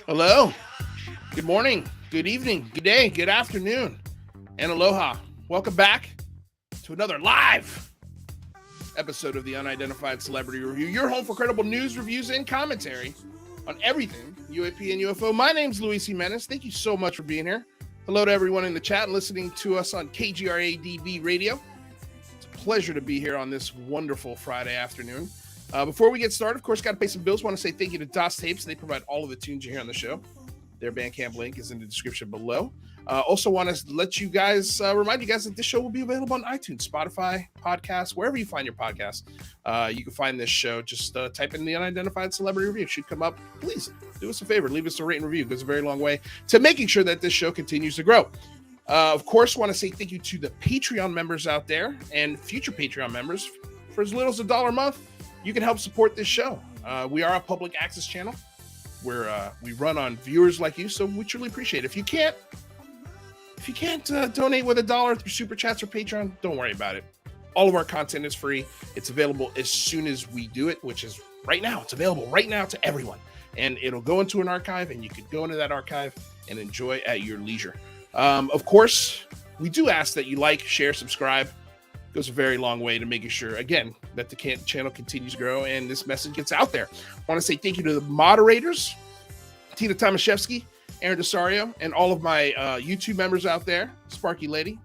Hello, good morning, good evening, good day, good afternoon, and aloha. Welcome back to another live episode of the Unidentified Celebrity Review, your home for credible news, reviews, and commentary on everything UAP and UFO. My name's Luis Jimenez. Thank you so much for being here. Hello to everyone in the chat and listening to us on KGRADB Radio. It's a pleasure to be here on this wonderful Friday afternoon. Before we get started, of course, got to pay some bills. Want to say thank you to DOS Tapes. They provide all of the tunes you hear on the show. Their Bandcamp link is in the description below. Also want to let you guys, remind you guys that this show will be available on iTunes, Spotify, podcasts, wherever you find your podcasts. You can find this show. Just type in the Unidentified Celebrity Review. It should come up. Please do us a favor. Leave us a rate and review. It goes a very long way to making sure that this show continues to grow. Of course, want to say thank you to the Patreon members out there and future Patreon members. For as little as $1 a month, you can help support this show. We are a public access channel where we run on viewers like you, so we truly appreciate it. If you can't donate with $1 through Super Chats or Patreon, don't worry about it. All of our content is free. It's available as soon as we do it, which is right now. It's available right now to everyone. And it'll go into an archive, and you can go into that archive and enjoy at your leisure. Of course, we do ask that you like, share, subscribe. Goes a very long way to making sure, again, that the channel continues to grow and this message gets out there. I want to say thank you to the moderators, Tina Tomaszewski, Aaron Desario, and all of my YouTube members out there. Sparky Lady.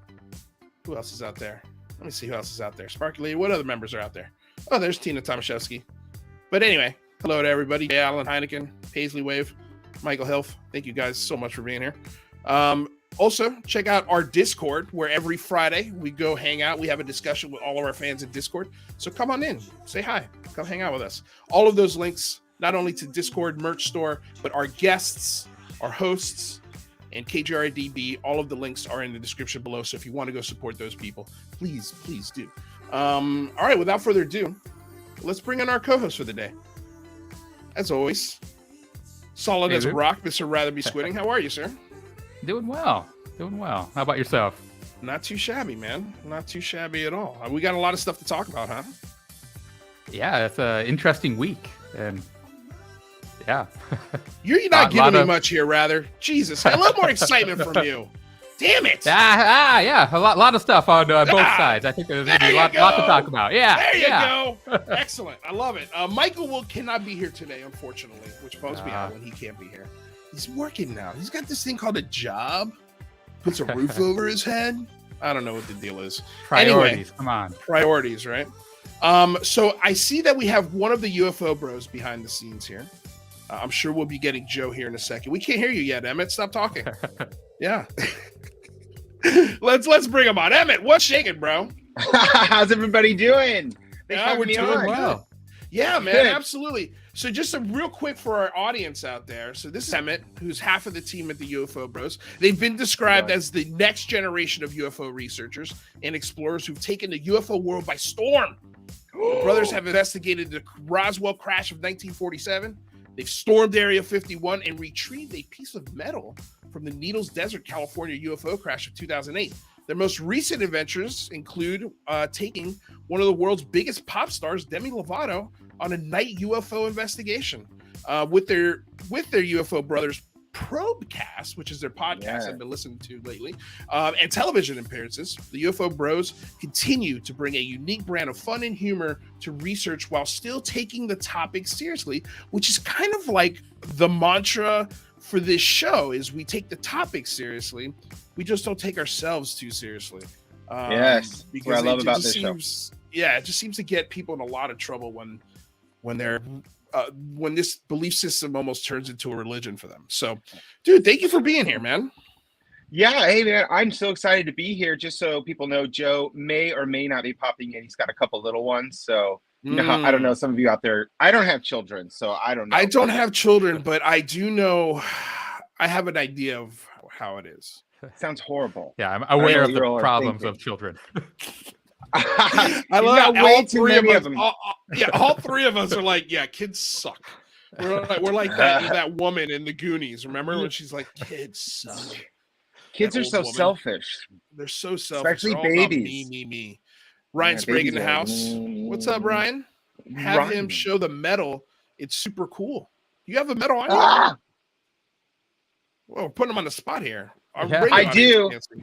Who else is out there? Let me see who else is out there. Sparky Lady. What other members are out there? Oh, there's Tina Tomaszewski. But anyway, hello to everybody. Alan Heineken, Paisley Wave, Michael Hilf. Thank you guys so much for being here. Also, check out our Discord, where every Friday we go hang out. We have a discussion with all of our fans in Discord. So come on in, say hi, come hang out with us. All of those links, not only to Discord merch store, but our guests, our hosts, and KGRDB, all of the links are in the description below. So if you want to go support those people, please do. All right, without further ado, let's bring in our co-host for the day. As always, solid as a rock, Mr. Rather Be Squidding. How are you, sir? Doing well. How about yourself? Not too shabby, man. Not too shabby at all. We got a lot of stuff to talk about, huh? Yeah, it's an interesting week. And yeah. You're not giving me much here, Rather. Jesus, a little more excitement from you. Damn it. Yeah. A lot of stuff on both sides. I think there's going to be a lot to talk about. Yeah. There you go. Excellent. I love it. Michael cannot be here today, unfortunately, which bums me out when he can't be here. He's working now. He's got this thing called a job. Puts a roof over his head. I don't know what the deal is. Priorities. Anyway, come on. Priorities, right? So I see that we have one of the UFO bros behind the scenes here. I'm sure we'll be getting Joe here in a second. We can't hear you yet, Emmett. Stop talking. Yeah. Let's bring him on. Emmett, what's shaking, bro? How's everybody doing? Yeah, we're doing well. Yeah, man, absolutely. So just a real quick for our audience out there. So this is Emmett, who's half of the team at the UFO Bros. They've been described as the next generation of UFO researchers and explorers who've taken the UFO world by storm. The brothers have investigated the Roswell crash of 1947. They've stormed Area 51 and retrieved a piece of metal from the Needles Desert, California UFO crash of 2008. Their most recent adventures include taking one of the world's biggest pop stars, Demi Lovato, on a night UFO investigation with their UFO brothers Probecast, which is their podcast I've been listening to lately, and television appearances. The UFO Bros continue to bring a unique brand of fun and humor to research while still taking the topic seriously, which is kind of like the mantra for this show is we take the topic seriously. We just don't take ourselves too seriously. Yes, because what I love about this show. Yeah, it just seems to get people in a lot of trouble when this belief system almost turns into a religion for them. So, dude, thank you for being here, man. Yeah, hey, man, I'm so excited to be here. Just so people know, Joe may or may not be popping in. He's got a couple little ones, so you know how, I don't know, some of you out there, I don't have children, so I don't know. I don't have children, but I do know, I have an idea of how it is. Sounds horrible. Yeah, I'm aware of the problems of children. I love all three of us. All three of us are like, yeah, kids suck. We're like that woman in the Goonies. Remember when she's like, "Kids suck." Kids That are old so woman. selfish, They're so selfish. especially They're all about me, babies. me, me. Ryan Yeah, Sprague in babies the are like, house. What's up, Ryan? Have him Ryan. show the medal. It's super cool. You have the medal on you? Ah, Well, we're putting him on the spot here. Our Yeah. radio I audience do. can't see.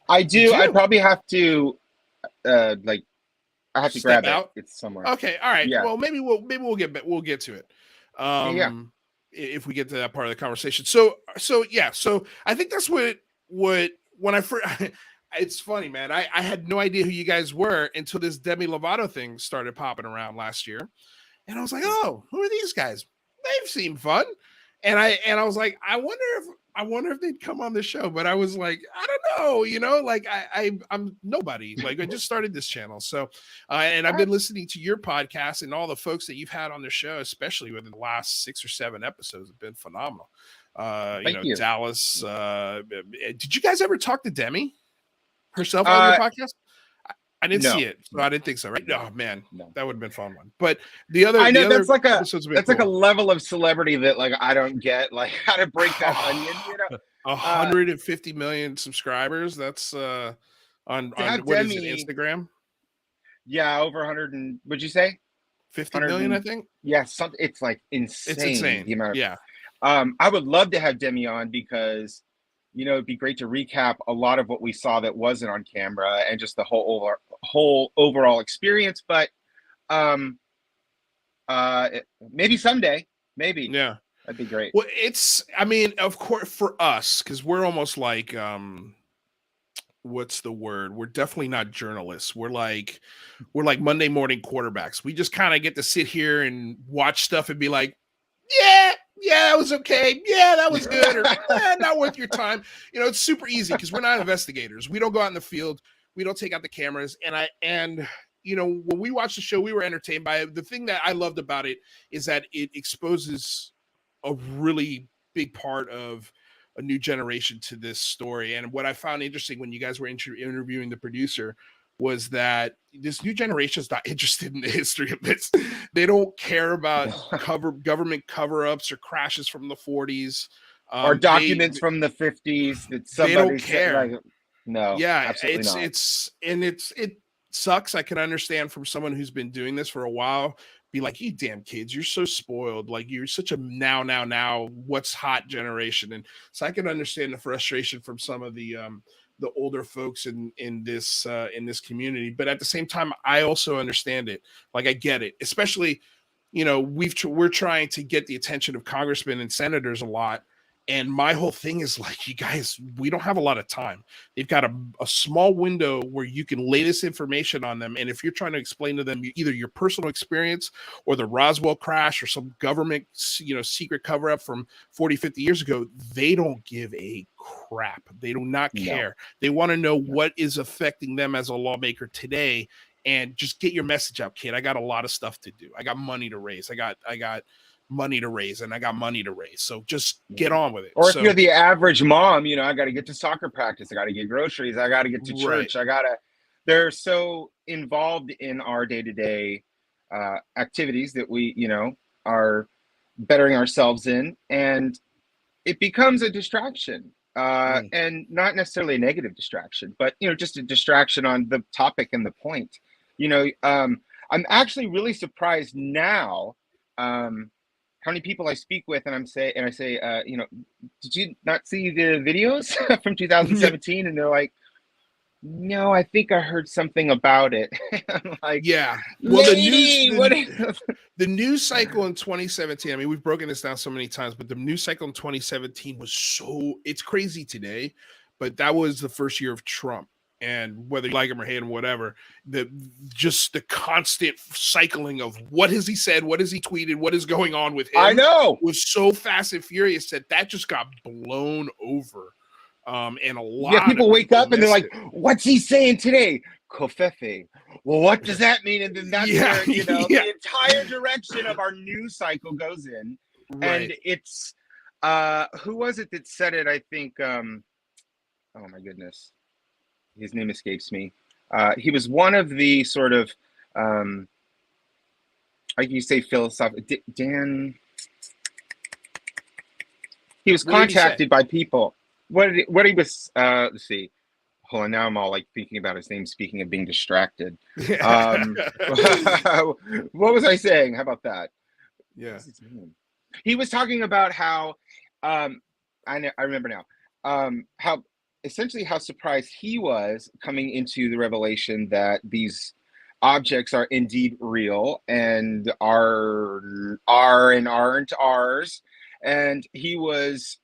I You do. I do? probably have to, like, I have to Step grab it. out. It's somewhere. Okay, all right. Yeah. Well, maybe we'll get to it. Yeah. If we get to that part of the conversation. So yeah. So I think that's what when I first. It's funny, man. I had no idea who you guys were until this Demi Lovato thing started popping around last year, and I was like, oh, who are these guys? They've seemed fun, and I was like, I wonder if they'd come on the show, but I was like, I don't know, like I'm nobody. Like I just started this channel, so and I've been listening to your podcast and all the folks that you've had on the show, especially within the last 6 or 7 episodes, have been phenomenal. Thank you. Dallas. Did you guys ever talk to Demi herself on your podcast? I didn't see it, so I didn't think so. Right? Oh man, that would have been a fun one. But the other, I know that's like a cool. level of celebrity that like I don't get, like how to break that onion. 150 million subscribers. That's on what is it, Instagram? Yeah, over 100 and would you say 50 million? I think. Yeah, something. It's like insane. It's insane. The amount of, yeah. I would love to have Demi on because it'd be great to recap a lot of what we saw that wasn't on camera and just the whole overall experience. But maybe someday, maybe. Yeah, that'd be great. Well, I mean, of course, for us, because we're almost like, what's the word? We're definitely not journalists. We're like Monday morning quarterbacks. We just kind of get to sit here and watch stuff and be like, yeah, that was okay. Yeah, that was good. Or not worth your time. It's super easy because we're not investigators. We don't go out in the field. We don't take out the cameras. And when we watched the show, we were entertained by it. The thing that I loved about it is that it exposes a really big part of a new generation to this story. And what I found interesting when you guys were interviewing the producer was that this new generation is not interested in the history of this. They don't care about government cover-ups or crashes from the 40s or documents from the 50s that somebody they don't care. Like, no, yeah, absolutely not. It sucks. I can understand from someone who's been doing this for a while. Be like, you damn kids, you're so spoiled. Like you're such a now, what's hot generation. And so I can understand the frustration from some of the older folks in this community, but at the same time, I also understand it. Like I get it, especially, we're trying to get the attention of congressmen and senators a lot. And my whole thing is like, you guys, we don't have a lot of time. They've got a small window where you can lay this information on them. And if you're trying to explain to them either your personal experience or the Roswell crash or some government, secret cover up from 40, 50 years ago, they don't give a crap. They do not care. No. They want to know what is affecting them as a lawmaker today. And just get your message out, kid. I got a lot of stuff to do. I got money to raise. I got money to raise, and I got money to raise. So just get on with it. Or if you're the average mom, I got to get to soccer practice. I got to get groceries. I got to get to church. They're so involved in our day-to-day activities that we, are bettering ourselves in, and it becomes a distraction. And not necessarily a negative distraction, but, just a distraction on the topic and the point. I'm actually really surprised now how many people I speak with, and I say, did you not see the videos from 2017? And they're like, no, I think I heard something about it. I'm like, yeah. Well, the news cycle in 2017. I mean, we've broken this down so many times, but the news cycle in 2017 was it's crazy today, but that was the first year of Trump. And whether you like him or hate him, whatever, the constant cycling of what has he said, what has he tweeted, what is going on with him, I know, was so fast and furious that just got blown over. And a lot people wake up and they're like, what's he saying today? Kofefe. Well, what does that mean? And then that's where, the entire direction of our news cycle goes in. Right. And it's, who was it that said it? I think, oh my goodness. His name escapes me. He was one of the sort of, like you say, philosophical. Dan. he was What did he say? contacted by people. What he was, let's see. Hold on, now I'm all like thinking about his name, speaking of being distracted. What was I saying? How about that? Yeah. What was his name? He was talking about how, I remember now, how essentially how surprised he was coming into the revelation that these objects are indeed real and are and aren't ours. And he was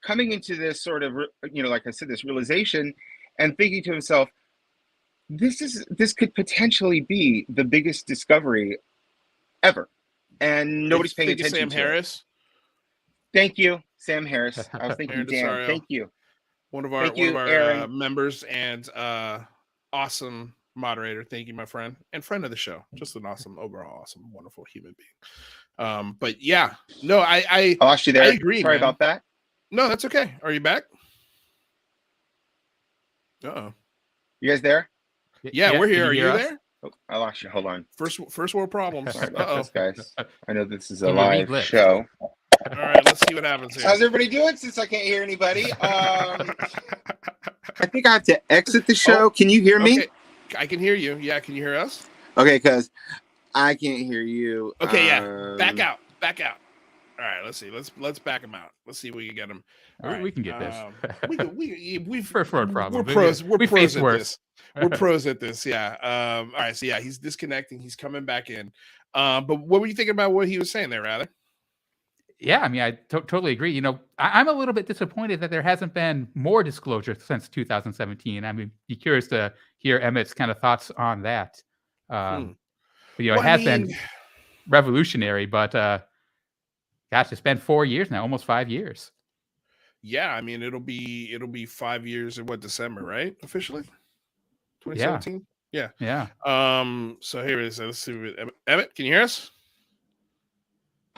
coming into this sort of, like I said, this realization and thinking to himself, this could potentially be the biggest discovery ever. And nobody's paying attention Sam to Harris. it. Thank you, Sam Harris. I was thinking, Dan. Thank you. One of our members and awesome moderator. Thank you, my friend and friend of the show. Just an overall awesome, wonderful human being. But yeah, no, I lost you there. I agree. Sorry man. about that. No, that's okay. Are you back? Uh-oh. You guys there? Yeah, we're here. Are you there? Oh, I lost you. Hold on. First world problems. Sorry about this, guys. I know this is a live show. All right, let's see what happens here. How's everybody doing since I can't hear anybody? I think I have to exit the show. Can you hear me? Okay. I can hear you. Yeah, can you hear us? Okay, because I can't hear you. Okay, yeah. Back out. All right, let's see. Let's back him out. Let's see if we can get him. All right. We can get this. We've first world problem. We're pros. We're pros at worse. this. We're pros at this. Yeah. All right. So yeah, he's disconnecting. He's coming back in. But what were you thinking about what he was saying there, Rather? Yeah, I mean, I totally agree. I'm a little bit disappointed that there hasn't been more disclosure since 2017. I mean, be curious to hear Emmett's kind of thoughts on that. But, it has been revolutionary, but gosh, it's been 4 years now, almost 5 years. Yeah, I mean, it'll be 5 years in December, right? Officially, 2017. Yeah. So here it is. Let's see. Emmett, can you hear us?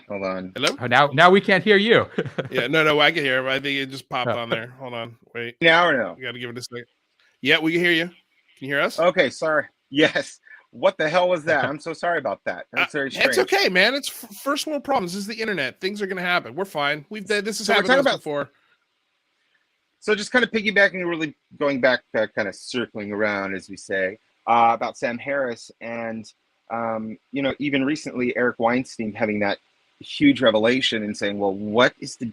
Hold on. Hello. Oh, now we can't hear you. Yeah, no, I can hear him. I think it just popped on there. Hold on, wait. Now or no? You got to give it a second. Yeah, we can hear you. Can you hear us? Okay, sorry. Yes. What the hell was that? I'm so sorry about that. That's very strange. It's okay, man. It's first world problems. This is the internet. Things are going to happen. We're fine. This has happened before. So just kind of piggybacking, really going back, kind of circling around, as we say, about Sam Harris and, even recently Eric Weinstein having that huge revelation and saying, well, what is the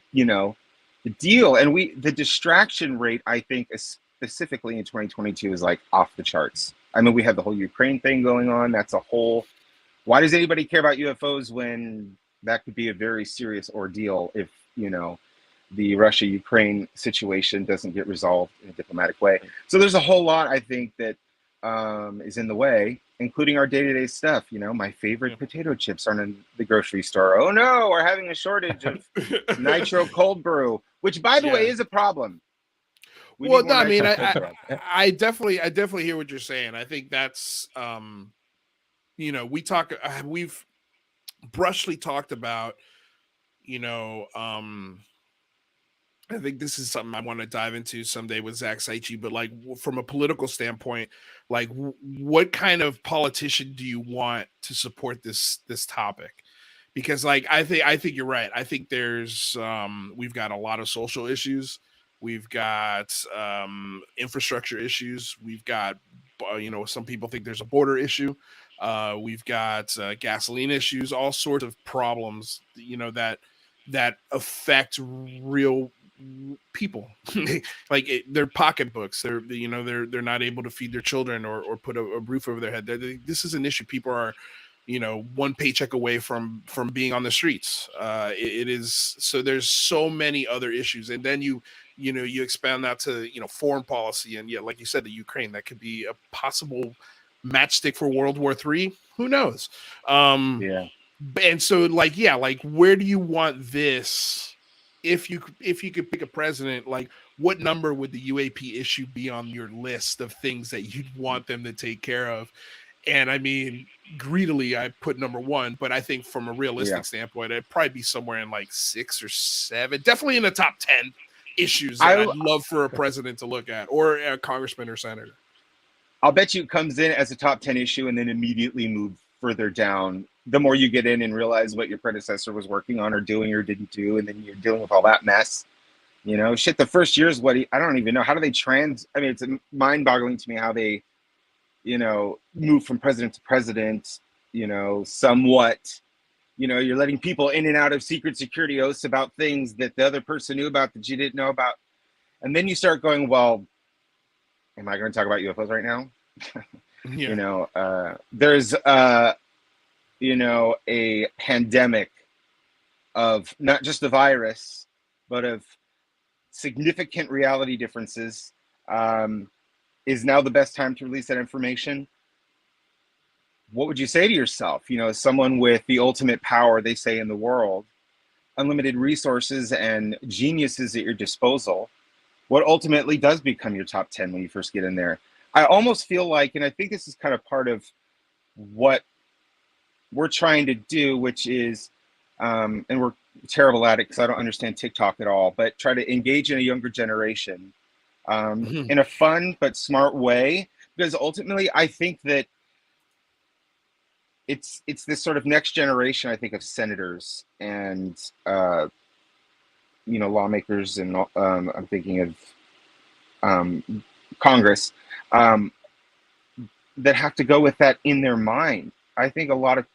deal? And the distraction rate, I think, specifically in 2022 is like off the charts. I mean, we have the whole Ukraine thing going on. That's a whole, why does anybody care about UFOs when that could be a very serious ordeal if, the Russia-Ukraine situation doesn't get resolved in a diplomatic way. So there's a whole lot, I think, that is in the way, including our day-to-day stuff. My favorite potato chips aren't in the grocery store. Oh no, we're having a shortage of nitro cold brew, which, by the way, is a problem. Well, no, I mean, I definitely hear what you're saying. I think that's, we've brushly talked about, I think this is something I want to dive into someday with Zach Saichi, but like from a political standpoint, like what kind of politician do you want to support this topic? Because like, I think you're right. I think there's, we've got a lot of social issues. We've got infrastructure issues. We've got, some people think there's a border issue. We've got gasoline issues, all sorts of problems, that affect real people. Like their pocketbooks. They're not able to feed their children or put a roof over their head. This is an issue. People are, one paycheck away from being on the streets. It is. So there's so many other issues. And then you expand that to, foreign policy. And yeah, like you said, the Ukraine, that could be a possible matchstick for World War III. Who knows? Yeah. And so where do you want this? If you could pick a president, like what number would the UAP issue be on your list of things that you'd want them to take care of? And I mean, greedily, I put number 1, but I think from a realistic standpoint, it'd probably be somewhere in like 6 or 7, definitely in the top 10 issues that I'd love for a president to look at, or a congressman or senator. I'll bet you it comes in as a top 10 issue and then immediately further down, the more you get in and realize what your predecessor was working on or doing or didn't do, and then you're dealing with all that mess. You know, shit, the first year is I don't even know. How do they I mean, it's mind-boggling to me how they, you know, move from president to president, you know, somewhat. You know, you're letting people in and out of secret security oaths about things that the other person knew about that you didn't know about. And then you start going, well, am I going to talk about UFOs right now? Yeah. You know, there's, you know, a pandemic of not just the virus, but of significant reality differences. Is now the best time to release that information? What would you say to yourself? You know, as someone with the ultimate power, they say, in the world, unlimited resources and geniuses at your disposal, what ultimately does become your top 10 when you first get in there? I almost feel like, and I think this is kind of part of what we're trying to do, which is, and we're terrible at it because I don't understand TikTok at all, but try to engage in a younger generation in a fun but smart way, because ultimately I think that it's this sort of next generation, I think, of senators and you know, lawmakers, and I'm thinking of Congress, that have to go with that in their mind. I think a lot of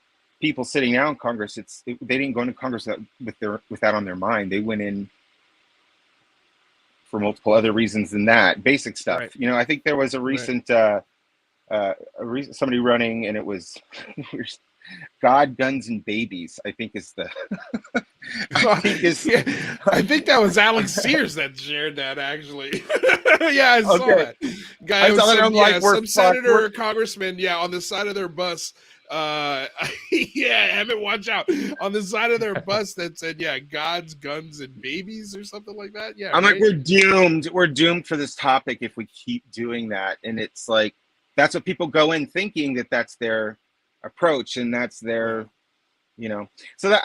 people sitting now in Congress, they didn't go into Congress with that on their mind. They went in for multiple other reasons than that, basic stuff. Right. You know, I think there was a recent somebody running, and it was God, Guns, and Babies, I think is the I think that was Alex Sears that shared that, actually. Yeah, I saw that. Guy was some senator or congressman, on the side of their bus. Emmett, watch out, on the side of their bus that said, God's, Guns, and Babies, or something like that. I'm like, we're doomed for this topic if we keep doing that. And it's like, that's what people go in thinking, that that's their approach, and that's their, you know. So that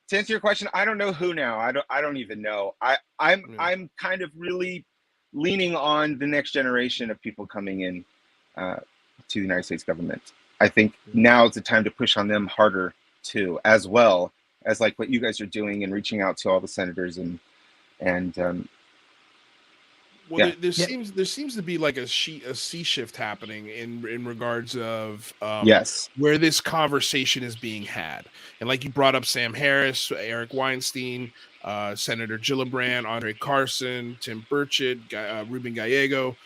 to answer your question, I don't know who now. I don't even know. I'm kind of really leaning on the next generation of people coming in to the United States government. I think now is the time to push on them harder too, as well as like what you guys are doing and reaching out to all the senators and there seems to be like a sea shift happening in regards of where this conversation is being had. And like you brought up Sam Harris, Eric Weinstein, Senator Gillibrand, Andre Carson, Tim Burchett, Ruben Gallego,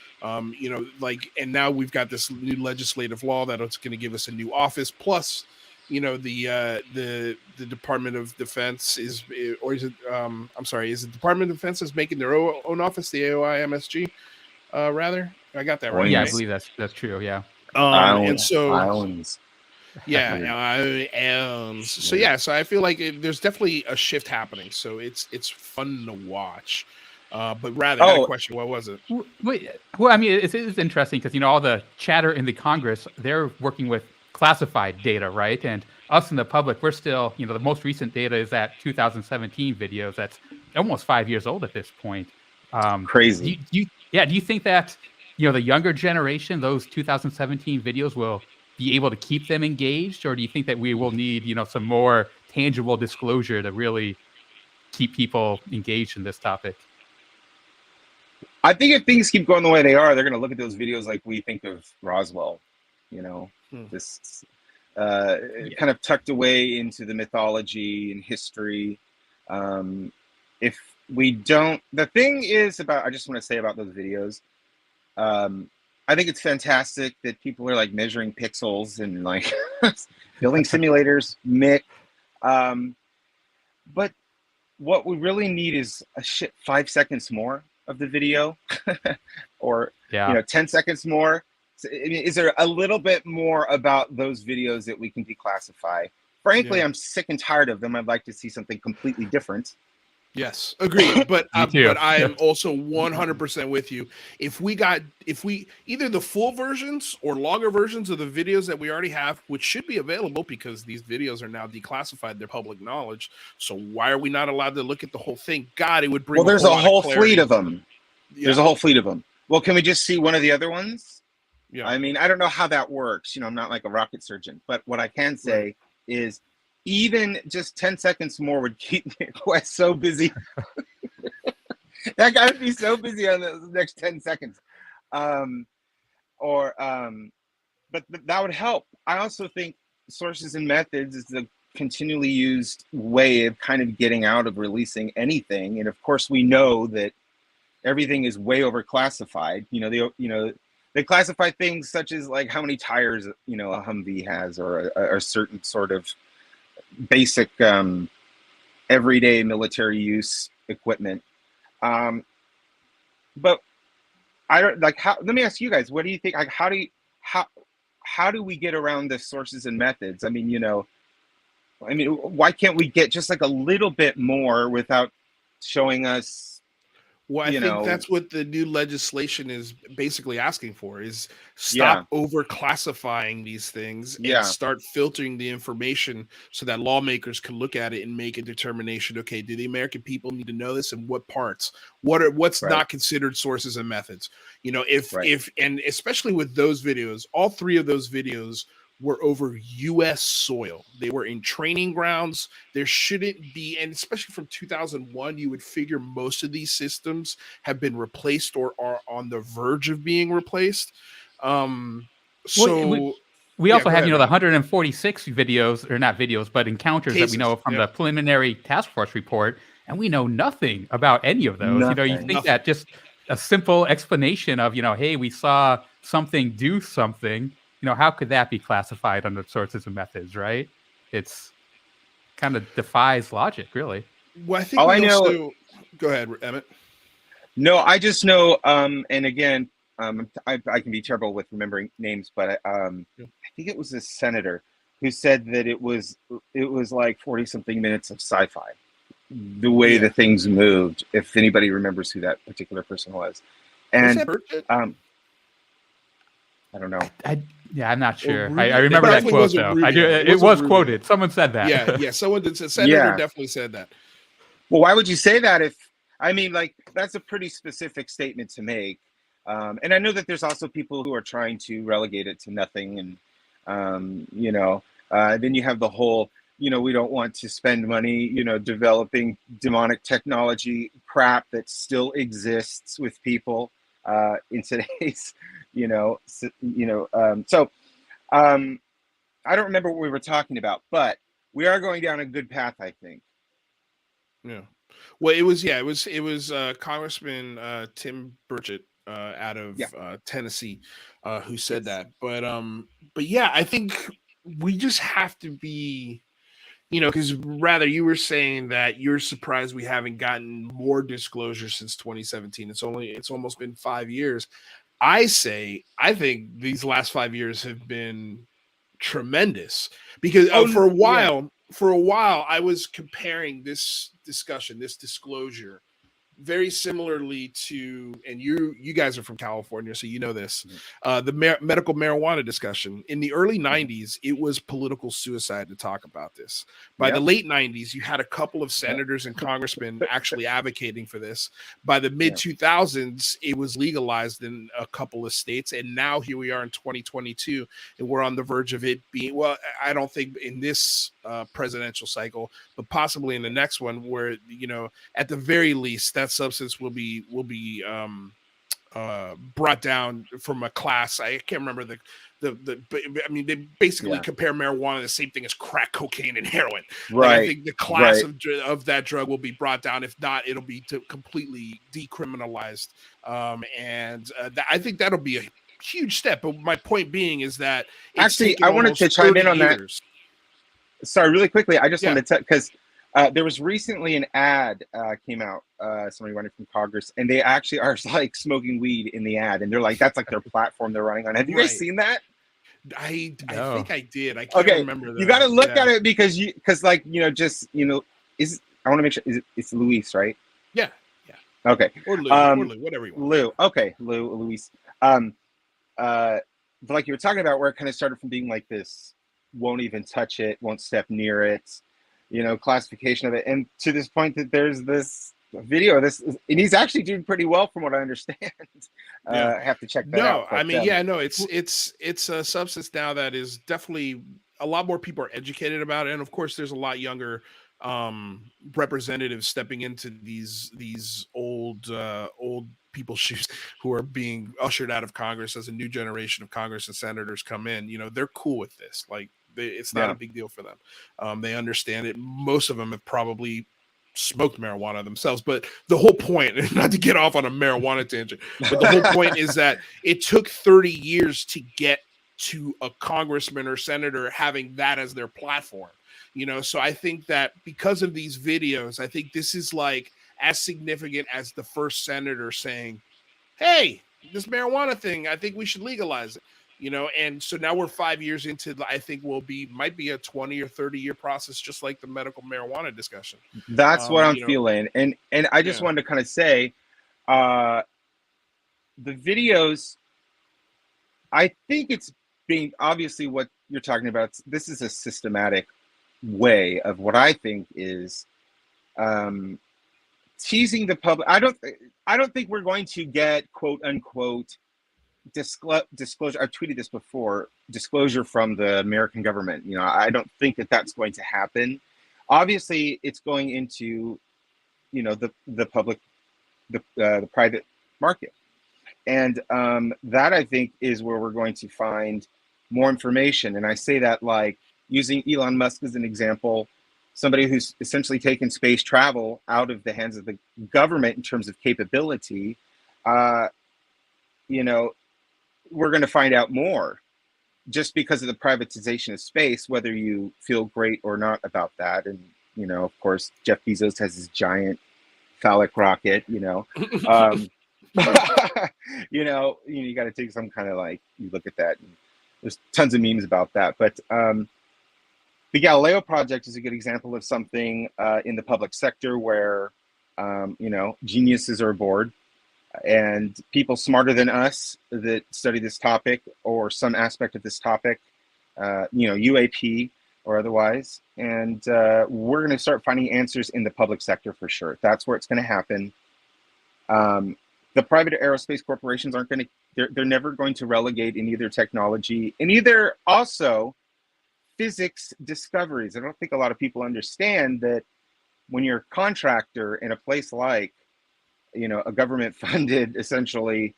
you know, like, and now we've got this new legislative law that's going to give us a new office. Plus, you know, the Department of Defense is it Department of Defense is making their own office, the AOI-MSG, rather. I got that right. Yeah, I believe that's true. Yeah. And so islands. So I feel like there's definitely a shift happening. So it's fun to watch. But rather, I had a question. What was it? Well, I mean, it's interesting because, you know, all the chatter in the Congress, they're working with classified data, right? And us in the public, we're still, you know, the most recent data is that 2017 videos. That's almost 5 years old at this point. Crazy. Do you think that, you know, the younger generation, those 2017 videos will be able to keep them engaged, or do you think that we will need, you know, some more tangible disclosure to really keep people engaged in this topic? I think if things keep going the way they are, they're going to look at those videos like we think of Roswell, you know, this kind of tucked away into the mythology and history. If we don't, the thing is I just want to say about those videos, I think it's fantastic that people are like measuring pixels and like building simulators, Mick. But what we really need is 5 seconds more of the video or, you know, 10 seconds more. So, I mean, is there a little bit more about those videos that we can declassify? Frankly, I'm sick and tired of them. I'd like to see something completely different. Yes, agreed. But I am also 100% with you. If we either the full versions or longer versions of the videos that we already have, which should be available because these videos are now declassified, they're public knowledge. So why are we not allowed to look at the whole thing? God, it would bring. Well, there's a whole fleet of them. There's a whole fleet of them. Well, can we just see one of the other ones? Yeah. I mean, I don't know how that works. You know, I'm not like a rocket surgeon, but what I can say is even just 10 seconds more would keep Quest so busy. That guy would be so busy on the next 10 seconds. But that would help. I also think sources and methods is the continually used way of kind of getting out of releasing anything. And of course, we know that everything is way overclassified. They classify things such as like how many tires, a Humvee has, or a certain sort of basic everyday military use equipment. But I don't like how. Let me ask you guys, what do you think? Like, how do we get around the sources and methods? I mean, why can't we get just like a little bit more without showing us? Well, I think that's what the new legislation is basically asking for, is stop over classifying these things and start filtering the information so that lawmakers can look at it and make a determination. Okay, do the American people need to know this, and what parts? What's not considered sources and methods? And especially with those videos, all three of those videos were over U.S. soil. They were in training grounds. There shouldn't be, and especially from 2001, you would figure most of these systems have been replaced or are on the verge of being replaced. We also have, the 146 videos, or not videos, but encounters that we know from the preliminary task force report, and we know nothing about any of those. You think that just a simple explanation of, hey, we saw something do something. How could that be classified under sources and methods, right? It's kind of defies logic, really. Well, I think go ahead, Emmett. No, I just know, and again, I can be terrible with remembering names, but I think it was a senator who said that it was like 40-something minutes of sci-fi, the way the things moved, if anybody remembers who that particular person was. And I don't know. I'm not sure. I remember that quote, though. It was quoted. Someone said that. Yeah, someone did. Senator definitely said that. Well, why would you say that that's a pretty specific statement to make. And I know that there's also people who are trying to relegate it to nothing. And, then you have the whole, we don't want to spend money, developing demonic technology crap that still exists with people in today's, I don't remember what we were talking about, but we are going down a good path, I think. Yeah. Well, it was Congressman Tim Burchett out of Tennessee who said that. But yeah, I think we just have to be, because rather you were saying that you're surprised we haven't gotten more disclosure since 2017. It's almost been 5 years. I think these last 5 years have been tremendous because for a while I was comparing this disclosure very similarly to, and you guys are from California, so you know this, the medical marijuana discussion. In the early 90s, it was political suicide to talk about this. By the late 90s, you had a couple of senators and congressmen actually advocating for this. By the mid 2000s, it was legalized in a couple of states, and now here we are in 2022, and we're on the verge of it being, well, I don't think in this presidential cycle, but possibly in the next one, where at the very least that substance will be brought down from a class. I can't remember but I mean, they basically compare marijuana the same thing as crack cocaine and heroin. Right. Like, I think the class of that drug will be brought down. If not, it'll be completely decriminalized. I think that'll be a huge step. But my point being is that actually, I wanted to chime in on that. Sorry, really quickly. I just wanted to, because there was recently an ad came out, somebody running from Congress, and they actually are like smoking weed in the ad, and they're like, that's like their platform they're running on. Have you guys seen that? I think I did. I can't remember. You got to look at it because I want to make sure it's Luis, right? Yeah. Okay. Or Lou, whatever you want. Lou. Okay. Luis. But like you were talking about, where it kind of started from being like this, won't even touch it, won't step near it, classification of it, and to this point that there's this, video of this, and he's actually doing pretty well from what I understand. Yeah. I have to check that out. I mean, it's a substance now that is definitely a lot more people are educated about it, and of course, there's a lot younger representatives stepping into these old people's shoes who are being ushered out of Congress as a new generation of Congress and senators come in. You know, they're cool with this. Like, it's not a big deal for them. They understand it. Most of them have probably smoked marijuana themselves, but the whole point, not to get off on a marijuana tangent, but the whole point is that it took 30 years to get to a congressman or senator having that as their platform, you know. So I think that because of these videos, I think this is like as significant as the first senator saying, hey, this marijuana thing, I think we should legalize it. You know, and so now we're 5 years into, I think might be a 20 or 30-year process, just like the medical marijuana discussion. That's what I'm feeling. And I just wanted to kind of say, the videos, I think it's being, obviously what you're talking about, this is a systematic way of what I think is teasing the public. I don't think we're going to get quote unquote disclosure. I've tweeted this before, disclosure from the American government. You know, I don't think that that's going to happen. Obviously, it's going into, you know, the public, the private market, and that I think is where we're going to find more information. And I say that like using Elon Musk as an example, somebody who's essentially taken space travel out of the hands of the government in terms of capability. You know, we're going to find out more just because of the privatization of space, whether you feel great or not about that. And, you know, of course, Jeff Bezos has his giant phallic rocket, you know. You know, you got to take some kind of, like, you look at that, and there's tons of memes about that. But the Galileo project is a good example of something in the public sector where, you know, geniuses are aboard. And people smarter than us that study this topic or some aspect of this topic, you know, UAP or otherwise. And we're going to start finding answers in the public sector for sure. That's where it's going to happen. The private aerospace corporations aren't going to, they're never going to relegate any of their technology and either also physics discoveries. I don't think a lot of people understand that when you're a contractor in a place like, you know, a government-funded, essentially,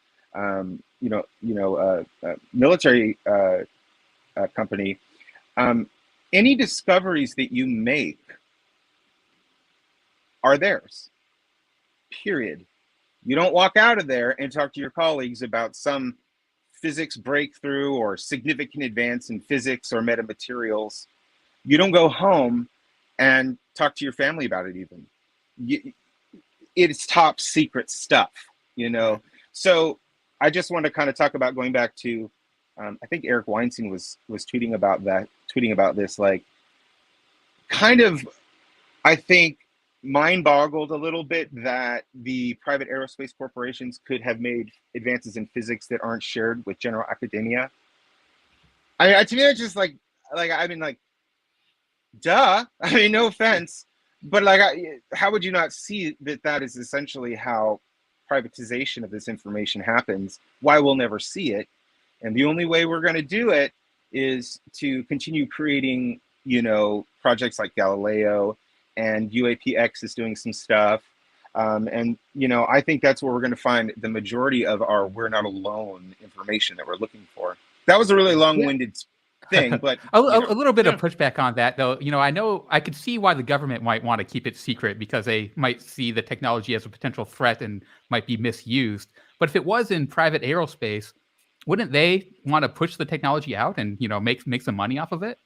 military company, any discoveries that you make are theirs, period. You don't walk out of there and talk to your colleagues about some physics breakthrough or significant advance in physics or metamaterials. You don't go home and talk to your family about it even. It's top secret stuff, you know? So I just want to kind of talk about going back to, I think Eric Weinstein was tweeting about this, like, kind of, I think, mind boggled a little bit that the private aerospace corporations could have made advances in physics that aren't shared with general academia. To me, it's just like, I mean, like, duh. I mean, no offense. But like, how would you not see that that is essentially how privatization of this information happens? Why we'll never see it. And the only way we're going to do it is to continue creating, you know, projects like Galileo, and UAPX is doing some stuff. And, you know, I think that's where we're going to find the majority of our we're not alone information that we're looking for. That was a really long-winded thing, but a little bit of pushback on that, though. You know, I could see why the government might want to keep it secret because they might see the technology as a potential threat and might be misused. But if it was in private aerospace, wouldn't they want to push the technology out and, you know, make some money off of it?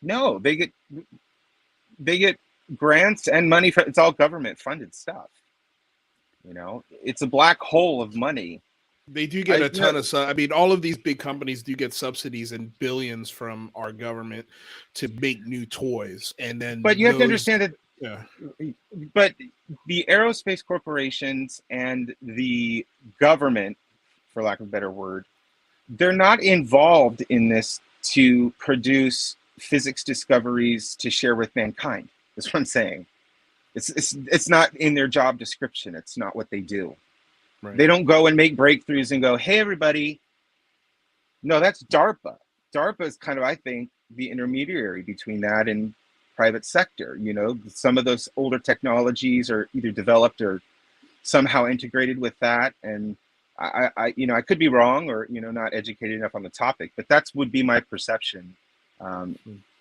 No, they get grants and money for, it's all government funded stuff. You know, it's a black hole of money. They do get a ton of, I mean, all of these big companies do get subsidies and billions from our government to make new toys. And then, but you have to understand that, but the aerospace corporations and the government, for lack of a better word, they're not involved in this to produce physics discoveries to share with mankind. That's what I'm saying. It's not in their job description. It's not what they do. Right. They don't go and make breakthroughs and go, hey, everybody. No, that's DARPA. DARPA is kind of, I think, the intermediary between that and private sector. You know, some of those older technologies are either developed or somehow integrated with that. And I could be wrong or, not educated enough on the topic, but that's would be my perception,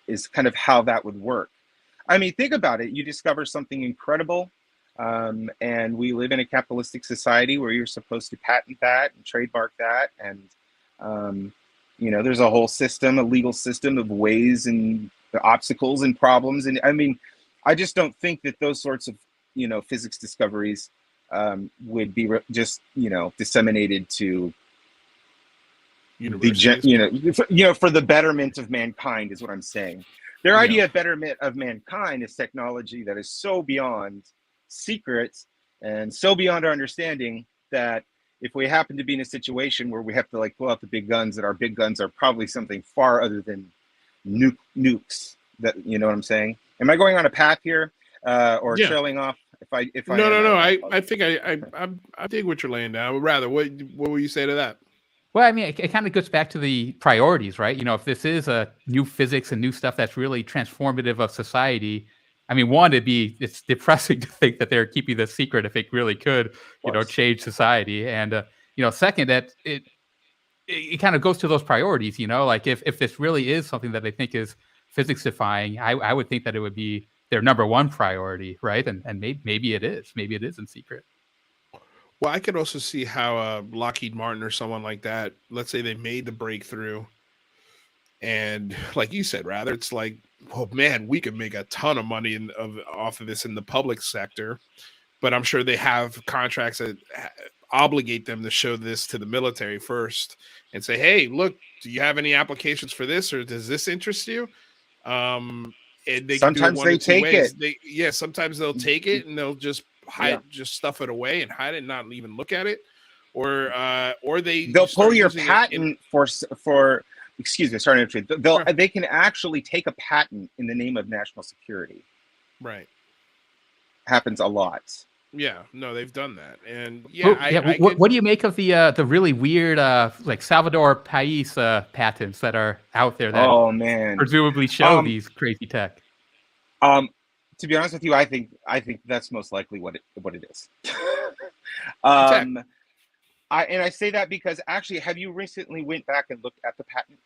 is kind of how that would work. I mean, think about it. You discover something incredible, and we live in a capitalistic society where you're supposed to patent that and trademark that. And, there's a whole system, a legal system of ways and the obstacles and problems. And I mean, I just don't think that those sorts of, physics discoveries would be just, disseminated to for the betterment of mankind is what I'm saying. Their idea of betterment of mankind is technology that is so beyond secrets and so beyond our understanding that if we happen to be in a situation where we have to pull out the big guns, that our big guns are probably something far other than nukes. That you know what I'm saying? Am I going on a path here or trailing off? I think I dig what you're laying down. Rather, what will you say to that? Well, I mean, it kind of goes back to the priorities, right? If this is a new physics and new stuff that's really transformative of society, I mean, one, it's depressing to think that they're keeping this secret if it really could, change society. And, second, that it kind of goes to those priorities, like if this really is something that they think is physics defying, I would think that it would be their number one priority, right? And maybe it is. Maybe it is in secret. Well, I could also see how Lockheed Martin or someone like that, let's say they made the breakthrough, and like you said, rather, it's like, oh man, we could make a ton of money off of this in the public sector, but I'm sure they have contracts that obligate them to show this to the military first and say, hey, look, do you have any applications for this, or does this interest you? And they sometimes they take it. Sometimes they'll take it and they'll just just stuff it away and hide it, and not even look at it, or they'll pull your patent for. Excuse me, sorry to interrupt. They can actually take a patent in the name of national security. Right. Happens a lot. Yeah, no, they've done that, and what do you make of the really weird Salvador Pais patents that are out there that presumably show these crazy tech? To be honest with you, I think that's most likely what it is. I say that because actually, have you recently went back and looked at the patent?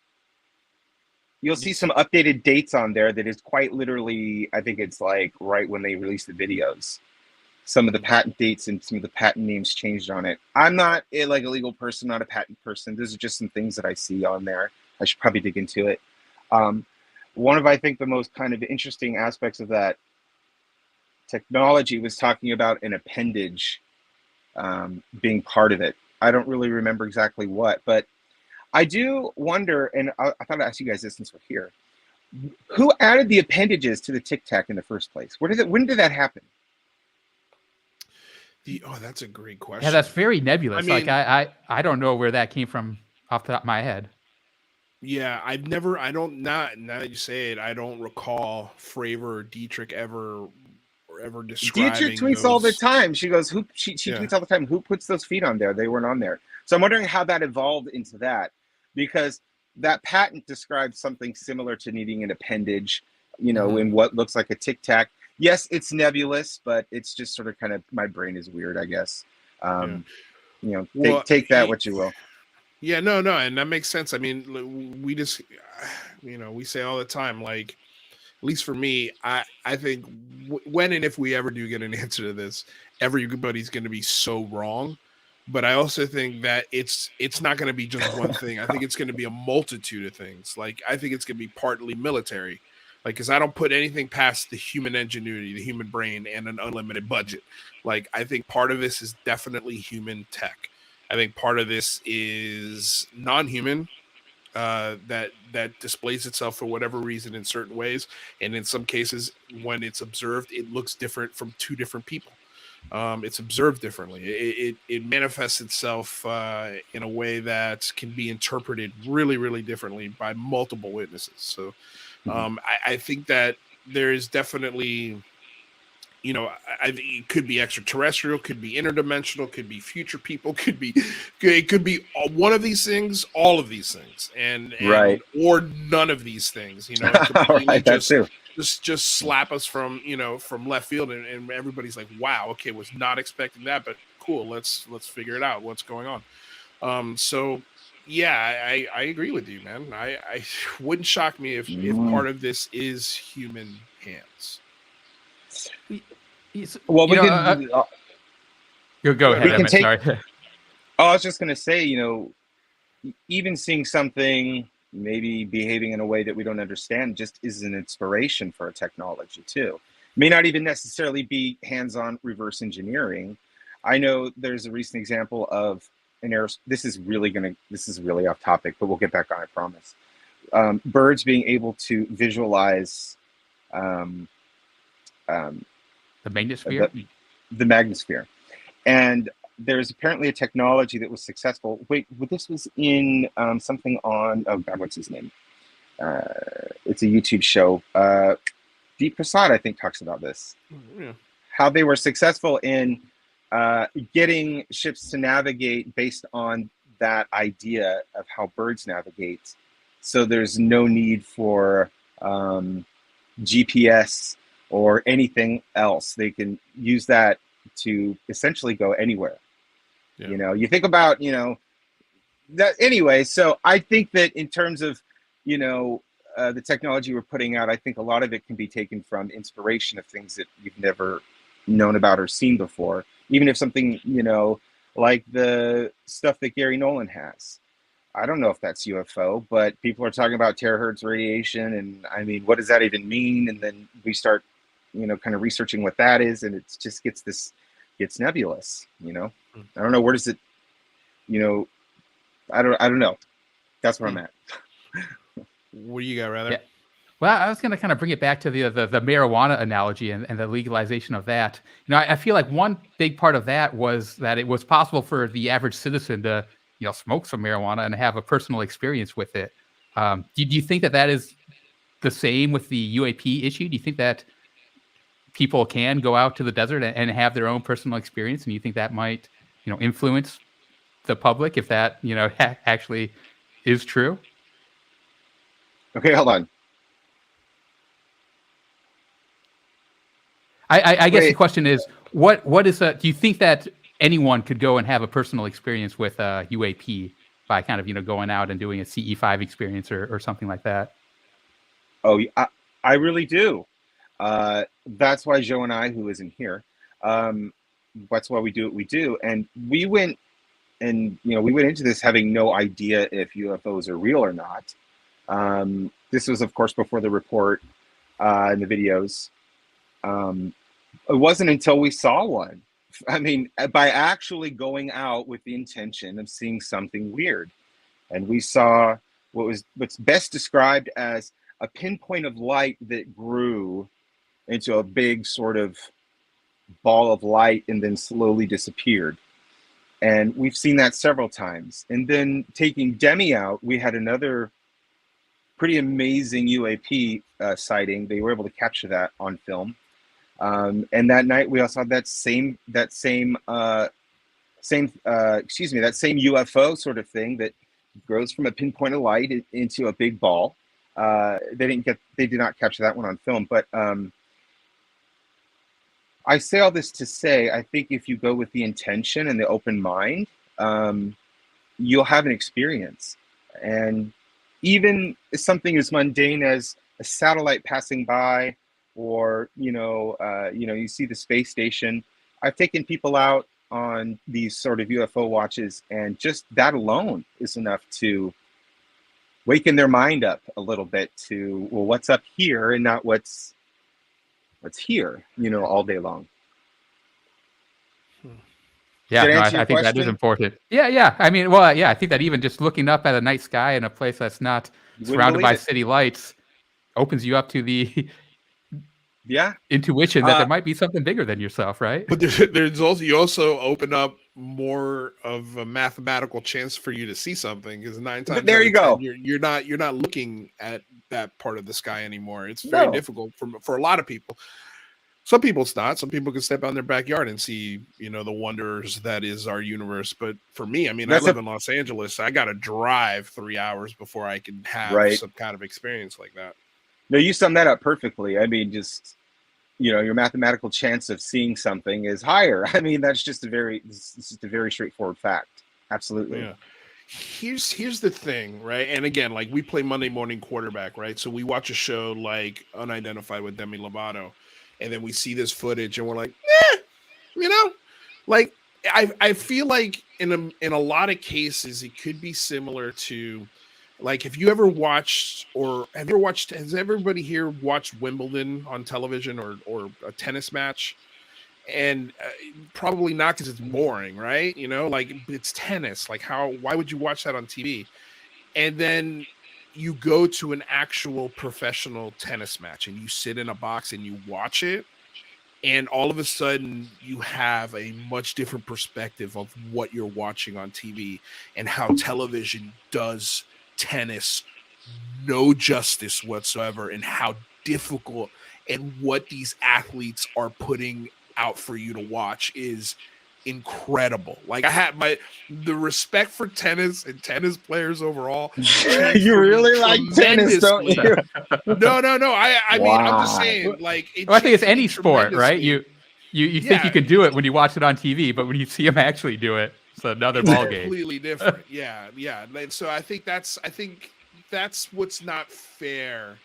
You'll see some updated dates on there that is quite literally, I think it's right when they released the videos. Some of the patent dates and some of the patent names changed on it. I'm not a legal person, not a patent person. These are just some things that I see on there. I should probably dig into it. One of, I think, the most kind of interesting aspects of that technology was talking about an appendage being part of it. I don't really remember exactly what, but I do wonder, and I thought I'd ask you guys this since we're here. Who added the appendages to the Tic Tac in the first place? When did that happen? That's a great question. Yeah, that's very nebulous. I mean, I don't know where that came from off the top of my head. Yeah, now that you say it, I don't recall Fravor or Dietrich ever describing. Dietrich tweets all the time. She goes, she tweets all the time, who puts those feet on there? They weren't on there. So I'm wondering how that evolved into that, because that patent describes something similar to needing an appendage, in what looks like a Tic Tac. Yes, it's nebulous, but it's just sort of kind of, my brain is weird, I guess. Take that what you will. Yeah, no, and that makes sense. I mean, we just, we say all the time, at least for me, I think when and if we ever do get an answer to this, everybody's going to be so wrong. But I also think that it's not going to be just one thing. I think it's going to be a multitude of things. I think it's going to be partly military. Because I don't put anything past the human ingenuity, the human brain, and an unlimited budget. I think part of this is definitely human tech. I think part of this is non-human, that displays itself for whatever reason in certain ways. And in some cases, when it's observed, it looks different from two different people. It's observed differently. It manifests itself in a way that can be interpreted really, really differently by multiple witnesses. So I think that there is definitely you know, it could be extraterrestrial, could be interdimensional, could be future people, it could be one of these things, all of these things, and Right. or none of these things, you know, and completely Right, that too. just slap us from, you know, from left field, and everybody's like, wow, okay, was not expecting that, but cool, let's figure it out, what's going on. So yeah, I agree with you, man. I wouldn't shock me if part of this is human hands. Well, you we know, can go ahead, we can Emmett, take. sorry. Oh, I was just going to say, you know, even seeing something maybe behaving in a way that we don't understand just is an inspiration for a technology too. May not even necessarily be hands-on reverse engineering. I know there's a recent example of an this is really off topic, but we'll get back on, I promise. Birds being able to visualize The magnosphere? the magnosphere. And there's apparently a technology that was successful. Wait, this was in something on, oh God, what's his name? It's a YouTube show. Deep Prasad, I think, talks about this. Yeah. How they were successful in getting ships to navigate based on that idea of how birds navigate. So there's no need for GPS or anything else. They can use that to essentially go anywhere. Yeah. You know, you think about, you know, that anyway. So I think that in terms of, you know, the technology we're putting out, I think a lot of it can be taken from inspiration of things that you've never known about or seen before. Even if something, you know, like the stuff that Gary Nolan has. I don't know if that's UFO, but people are talking about terahertz radiation. And I mean, what does that even mean? And then we start, you know, kind of researching what that is. And it just gets nebulous, you know. I don't know, where does it, you know, I don't know. That's where I'm at. What do you got, rather? Yeah. Well, I was going to kind of bring it back to the marijuana analogy and the legalization of that. You know, I feel like one big part of that was that it was possible for the average citizen to, you know, smoke some marijuana and have a personal experience with it. Do you think that is the same with the UAP issue? Do you think that people can go out to the desert and have their own personal experience? And you think that might, you know, influence the public if that, you know, actually is true? Okay, hold on. I guess the question is, what is do you think that anyone could go and have a personal experience with UAP by kind of, you know, going out and doing a CE5 experience or something like that? Oh, I really do. That's why Joe and I, who isn't here, that's why we do what we do. And we went into this having no idea if UFOs are real or not. This was, of course, before the report and the videos. It wasn't until we saw one. I mean, by actually going out with the intention of seeing something weird. And we saw what's best described as a pinpoint of light that grew into a big sort of ball of light and then slowly disappeared. And we've seen that several times. And then taking Demi out, we had another pretty amazing UAP sighting. They were able to capture that on film. And that night we also had that same UFO sort of thing that grows from a pinpoint of light into a big ball. They did not capture that one on film, but I say all this to say, I think if you go with the intention and the open mind, you'll have an experience. And even something as mundane as a satellite passing by, or you see the space station. I've taken people out on these sort of UFO watches, and just that alone is enough to waken their mind up a little bit to, well, what's up here and not what's here, all day long. Yeah, no, I think that is important. Yeah. I mean, well, yeah, I think that even just looking up at a night sky in a place that's not surrounded by city lights opens you up to the intuition that there might be something bigger than yourself, right? But there's also, you also open up more of a mathematical chance for you to see something, because 9 times there you go. You're not looking at that part of the sky anymore. It's very difficult for a lot of people. Some people it's not. Some people can step out in their backyard and see, the wonders that is our universe. But for me, I mean, I live in Los Angeles. I got to drive 3 hours before I can have some kind of experience like that. No, you summed that up perfectly. I mean, just, your mathematical chance of seeing something is higher. I mean, that's just a very straightforward fact. Absolutely. Yeah. Here's the thing, right? And again, like we play Monday Morning Quarterback, right? So we watch a show like Unidentified with Demi Lovato, and then we see this footage and we're like, like I feel like in a lot of cases it could be similar to, like, if you ever watched, or has everybody here watched Wimbledon on television or a tennis match? And probably not, because it's boring, right? Like, it's tennis. Like, why would you watch that on TV? And then you go to an actual professional tennis match and you sit in a box and you watch it, and all of a sudden you have a much different perspective of what you're watching on TV, and how television does tennis no justice whatsoever, and how difficult and what these athletes are putting out for you to watch is incredible. Like, I had the respect for tennis and tennis players overall. You really like tennis, don't you? No. I mean, I'm just saying, like, I think it's any sport, right? You think you can do it when you watch it on TV, but when you see them actually do it, it's another ballgame. Completely different. Yeah. And so I think that's what's not fair,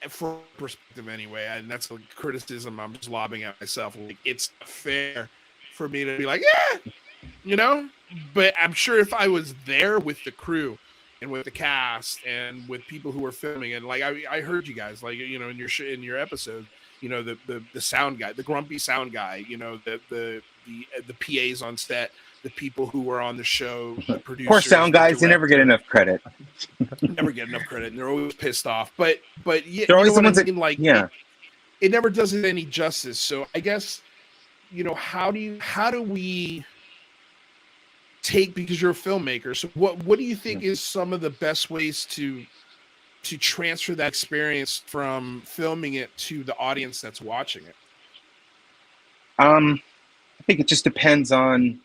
from perspective anyway, and that's a criticism I'm just lobbing at myself. Like, it's fair for me to be like, but I'm sure if I was there with the crew and with the cast and with people who were filming, and like I heard you guys, like, in your episode, the sound guy, the grumpy sound guy, the PAs on set, the people who were on the show, the producers. Poor sound guys, they never get enough credit. Never get enough credit, and they're always pissed off. But yeah, they're always what I mean? Like, it never does it any justice. So I guess, how do we take, because you're a filmmaker, so what do you think is some of the best ways to transfer that experience from filming it to the audience that's watching it? I think it just depends on,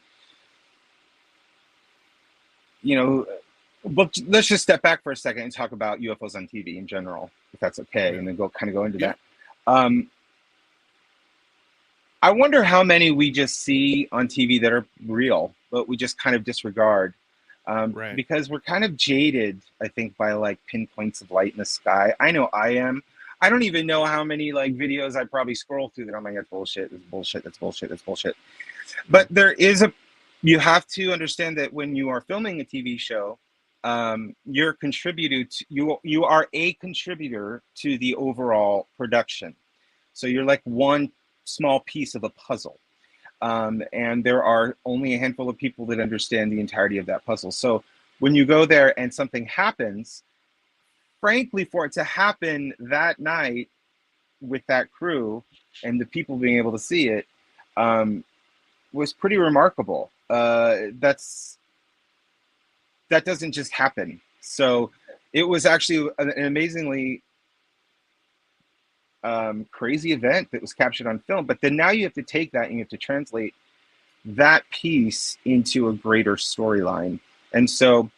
but let's just step back for a second and talk about UFOs on TV in general, if that's okay, and then go into that. I wonder how many we just see on TV that are real, but we just kind of disregard, because we're kind of jaded, I think, by like pinpoints of light in the sky. I know I am. I don't even know how many like videos I probably scroll through that I'm like, that's bullshit, that's bullshit, that's bullshit, that's bullshit. But you have to understand that when you are filming a TV show, you are a contributor to the overall production. So you're like one small piece of a puzzle. And there are only a handful of people that understand the entirety of that puzzle. So when you go there and something happens, frankly, for it to happen that night with that crew and the people being able to see it, was pretty remarkable. That doesn't just happen. So it was actually an amazingly crazy event that was captured on film. But then now you have to take that and you have to translate that piece into a greater storyline. And so,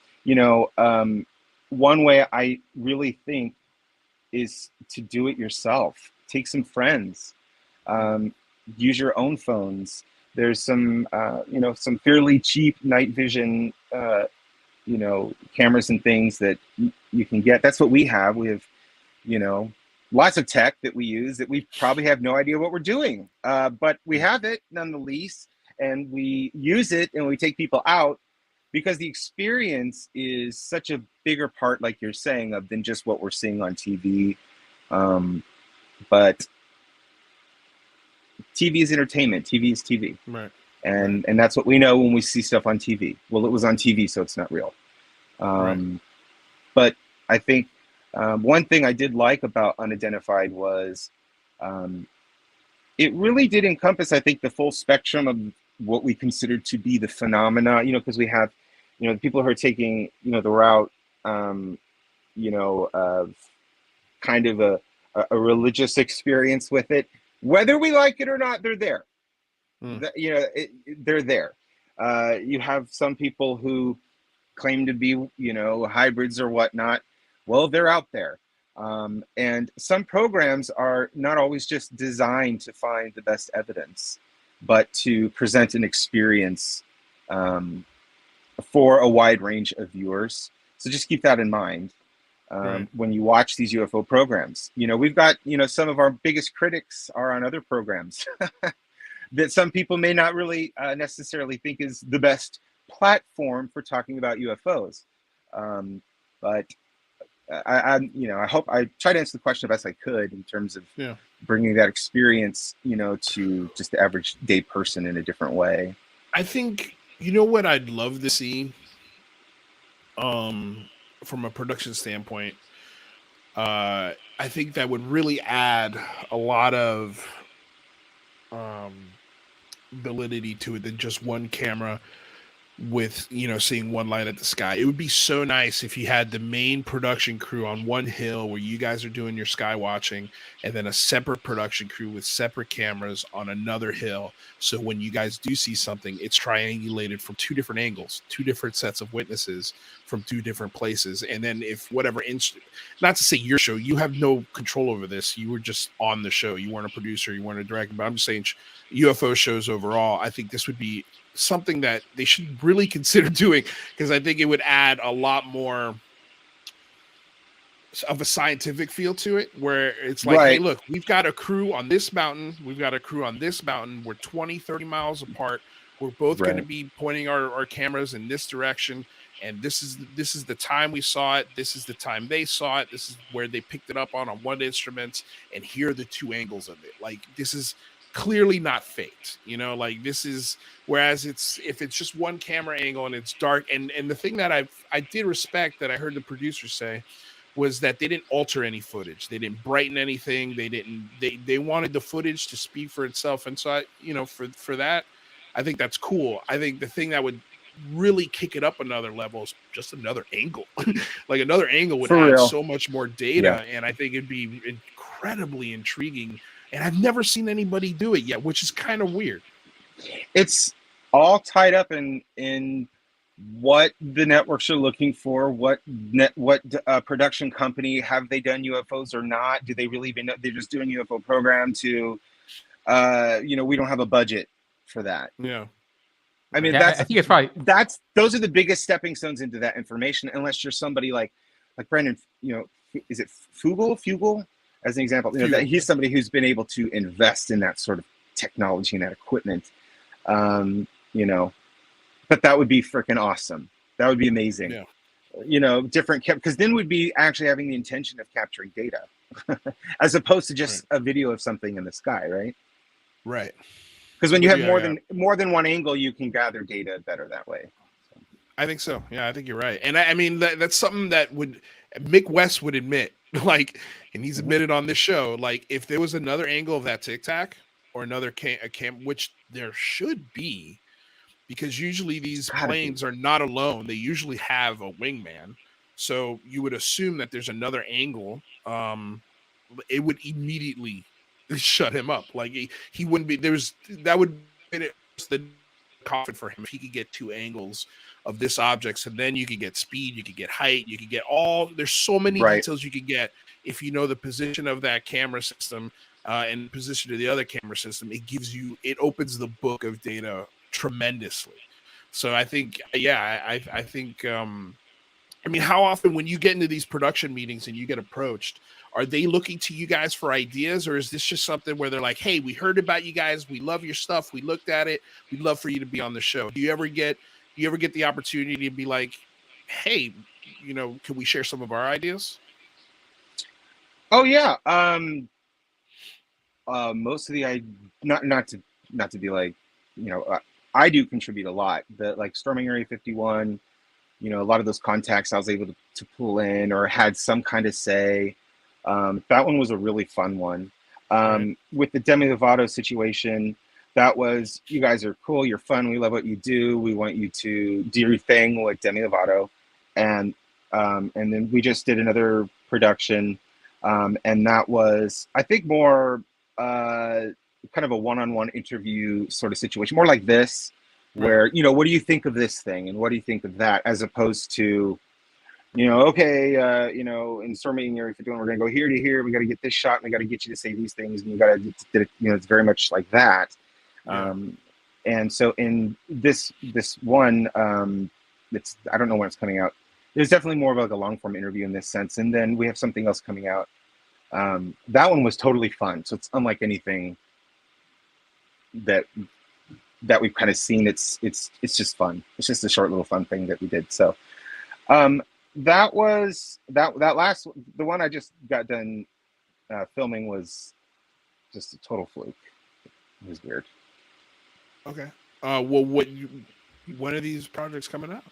one way I really think is to do it yourself. Take some friends, use your own phones. There's some, some fairly cheap night vision, cameras and things that you can get. That's what we have. We have, lots of tech that we use that we probably have no idea what we're doing. But we have it nonetheless, and we use it and we take people out because the experience is such a bigger part, like you're saying, than just what we're seeing on TV. But TV is entertainment. TV is TV. Right. And that's what we know when we see stuff on TV. Well, it was on TV, so it's not real. Right. But I think one thing I did like about Unidentified was it really did encompass, I think, the full spectrum of what we considered to be the phenomena, because we have, the people who are taking, the route, of kind of a religious experience with it. whether we like it or not, they're there. Mm. You know, they're there. You have some people who claim to be, you know, hybrids or whatnot. Well, they're out there. And some programs are not always just designed to find the best evidence, but to present an experience for a wide range of viewers. So just keep that in mind when you watch these UFO programs. You know, we've got, you know, some of our biggest critics are on other programs that some people may not really necessarily think is the best platform for talking about UFOs. But you know, I hope I try to answer the question the best I could in terms of bringing that experience, you know, to just the average day person in a different way. I think, you know what I'd love to see, from a production standpoint, I think that would really add a lot of validity to it than just one camera with, you know, seeing one light at the sky. It would be so nice if you had the main production crew on one hill where you guys are doing your sky watching, and then a separate production crew with separate cameras on another hill. So when you guys do see something, it's triangulated from two different angles, two different sets of witnesses from two different places. And then if whatever, not to say your show, you have no control over this. You were just on the show. You weren't a producer, you weren't a director, but I'm just saying UFO shows overall, I think this would be something that they should really consider doing, because I think it would add a lot more of a scientific feel to it, where it's like, hey, look, we've got a crew on this mountain, we've got a crew on this mountain, we're 20-30 miles apart, we're both going to be pointing our cameras in this direction, and this is the time we saw it, this is the time they saw it, this is where they picked it up on one instrument, and here are the two angles of it. Like, this is clearly not faked, you know, like this is, whereas if it's just one camera angle and it's dark, and the thing that I did respect that I heard the producer say was that they didn't alter any footage, they didn't brighten anything, they wanted the footage to speak for itself. And so I, you know, for that, I think that's cool. I think the thing that would really kick it up another level is just another angle. Like another angle would add so much more data, and I think it'd be incredibly intriguing. And I've never seen anybody do it yet, which is kind of weird. It's all tied up in what the networks are looking for, what production company, have they done UFOs or not? Do they really even know they're just doing UFO program to, you know, we don't have a budget for that. Yeah. I mean, I think it's probably those are the biggest stepping stones into that information, unless you're somebody like Brendan, you know, is it Fugel? As an example, you know, that he's somebody who's been able to invest in that sort of technology and that equipment, you know, but that would be freaking awesome. That would be amazing. Yeah. You know, because then we'd be actually having the intention of capturing data as opposed to just a video of something in the sky, right? Right. Because when you have more than one angle, you can gather data better that way. So. I think so. Yeah, I think you're right. And I mean, that's something that Mick West would admit. Like, and he's admitted on this show, like, if there was another angle of that Tic Tac or another cam, which there should be, because usually these planes are not alone. They usually have a wingman. So you would assume that there's another angle. It would immediately shut him up. Like he wouldn't be, that would be the coffin for him if he could get two angles of this object. So then you could get speed, you could get height, you could get there's so many details you could get if you know the position of that camera system and position of the other camera system. It opens the book of data tremendously. So I think, I think, I mean, how often when you get into these production meetings and you get approached, are they looking to you guys for ideas, or is this just something where they're like, hey, we heard about you guys, we love your stuff, we looked at it, we'd love for you to be on the show? Do you ever get the opportunity to be like, hey, you know, can we share some of our ideas? Oh yeah. Most of the not to be like, you know, I do contribute a lot. The like storming Area 51, you know, a lot of those contacts I was able to pull in or had some kind of say. That one was a really fun one. With the Demi Lovato situation, that was, you guys are cool, you're fun, we love what you do, we want you to do your thing with Demi Lovato. And then we just did another production, and that was, I think, more kind of a one-on-one interview sort of situation, more like this, where, you know, what do you think of this thing and what do you think of that, as opposed to, you know, okay, you know, in Storm Meeting Area 51, we're going to go here to here. We got to get this shot, and we got to get you to say these things, and you got to, you know, it's very much like that. Yeah. And so in this one, it's, I don't know when it's coming out. There's definitely more of like a long form interview in this sense, and then we have something else coming out. That one was totally fun, so it's unlike anything that we've kind of seen. It's just fun. It's just a short little fun thing that we did. So. That was that last, the one I just got done filming was just a total fluke. It was weird. Okay. Well, when are these projects coming out?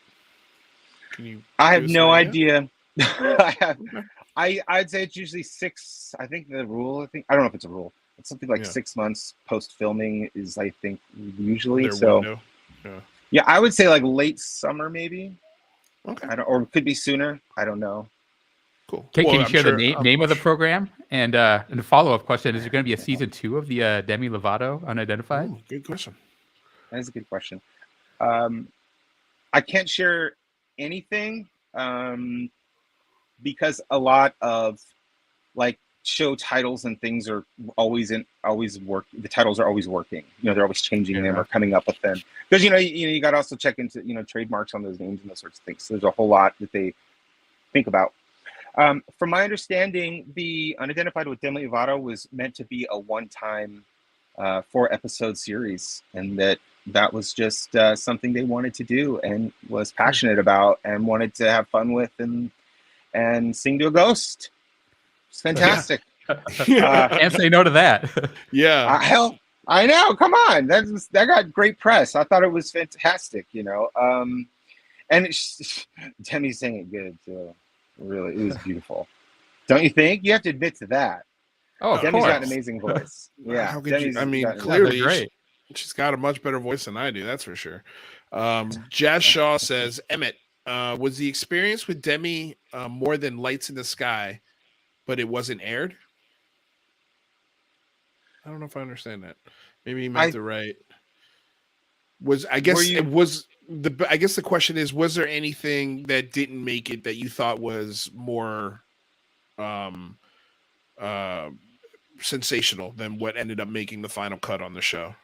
Can you? I have no idea. Okay. I'd say it's usually 6. I think the rule. I don't know if it's a rule. It's something like 6 months post filming is, I think, usually. Their so window. Yeah, I would say like late summer maybe. Okay. Or it could be sooner. I don't know. Cool. Can you I'm share sure, the name of the program? And the follow-up question, is there going to be a season 2 of the Demi Lovato Unidentified? Ooh, good question. That is a good question. I can't share anything because a lot of like show titles and things are always work. The titles are always working. You know, they're always changing them or coming up with them. Because you got to also check into trademarks on those names and those sorts of things. So there's a whole lot that they think about. From my understanding, the Unidentified with Demi Lovato was meant to be a one-time 4-episode series, and that was just something they wanted to do and was passionate about and wanted to have fun with and sing to a ghost. It's fantastic. Can't say no to that. Yeah. Hell, I know. Come on, that got great press. I thought it was fantastic. And Demi's singing good too. Really, it was beautiful. Don't you think? You have to admit to that. Oh, of Demi's course. got an amazing voice. Yeah. How could you? I mean, got an clearly, great. she's got a much better voice than I do. That's for sure. Jazz Shaw says, Emmett, was the experience with Demi more than Lights in the Sky, but it wasn't aired? I don't know if I understand that. Maybe he meant the right. I guess the question is, was there anything that didn't make it that you thought was more sensational than what ended up making the final cut on the show?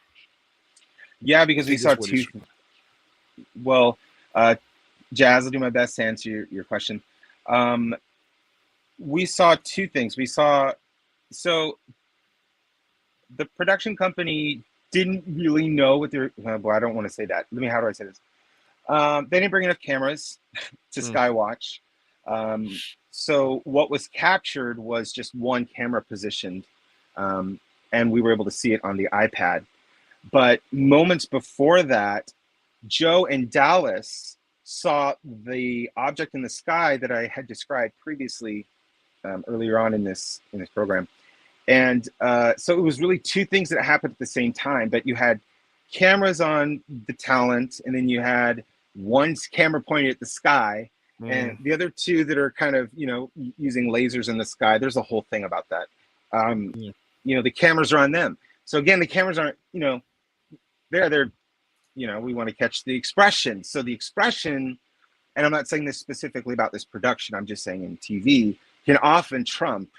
Yeah, because we saw two. Well, Jazz, I'll do my best to answer your question. We saw two things. So the production company didn't really know what they're. Well, I don't want to say that. How do I say this? They didn't bring enough cameras to Skywatch. So what was captured was just one camera positioned, and we were able to see it on the iPad. But moments before that, Joe and Dallas saw the object in the sky that I had described previously earlier on in this program. And so it was really two things that happened at the same time. But you had cameras on the talent, and then you had one camera pointed at the sky, and the other two that are kind of, using lasers in the sky. There's a whole thing about that. The cameras are on them. So again, the cameras aren't, they're, we want to catch the expression. So the expression, and I'm not saying this specifically about this production, I'm just saying in TV, can often trump,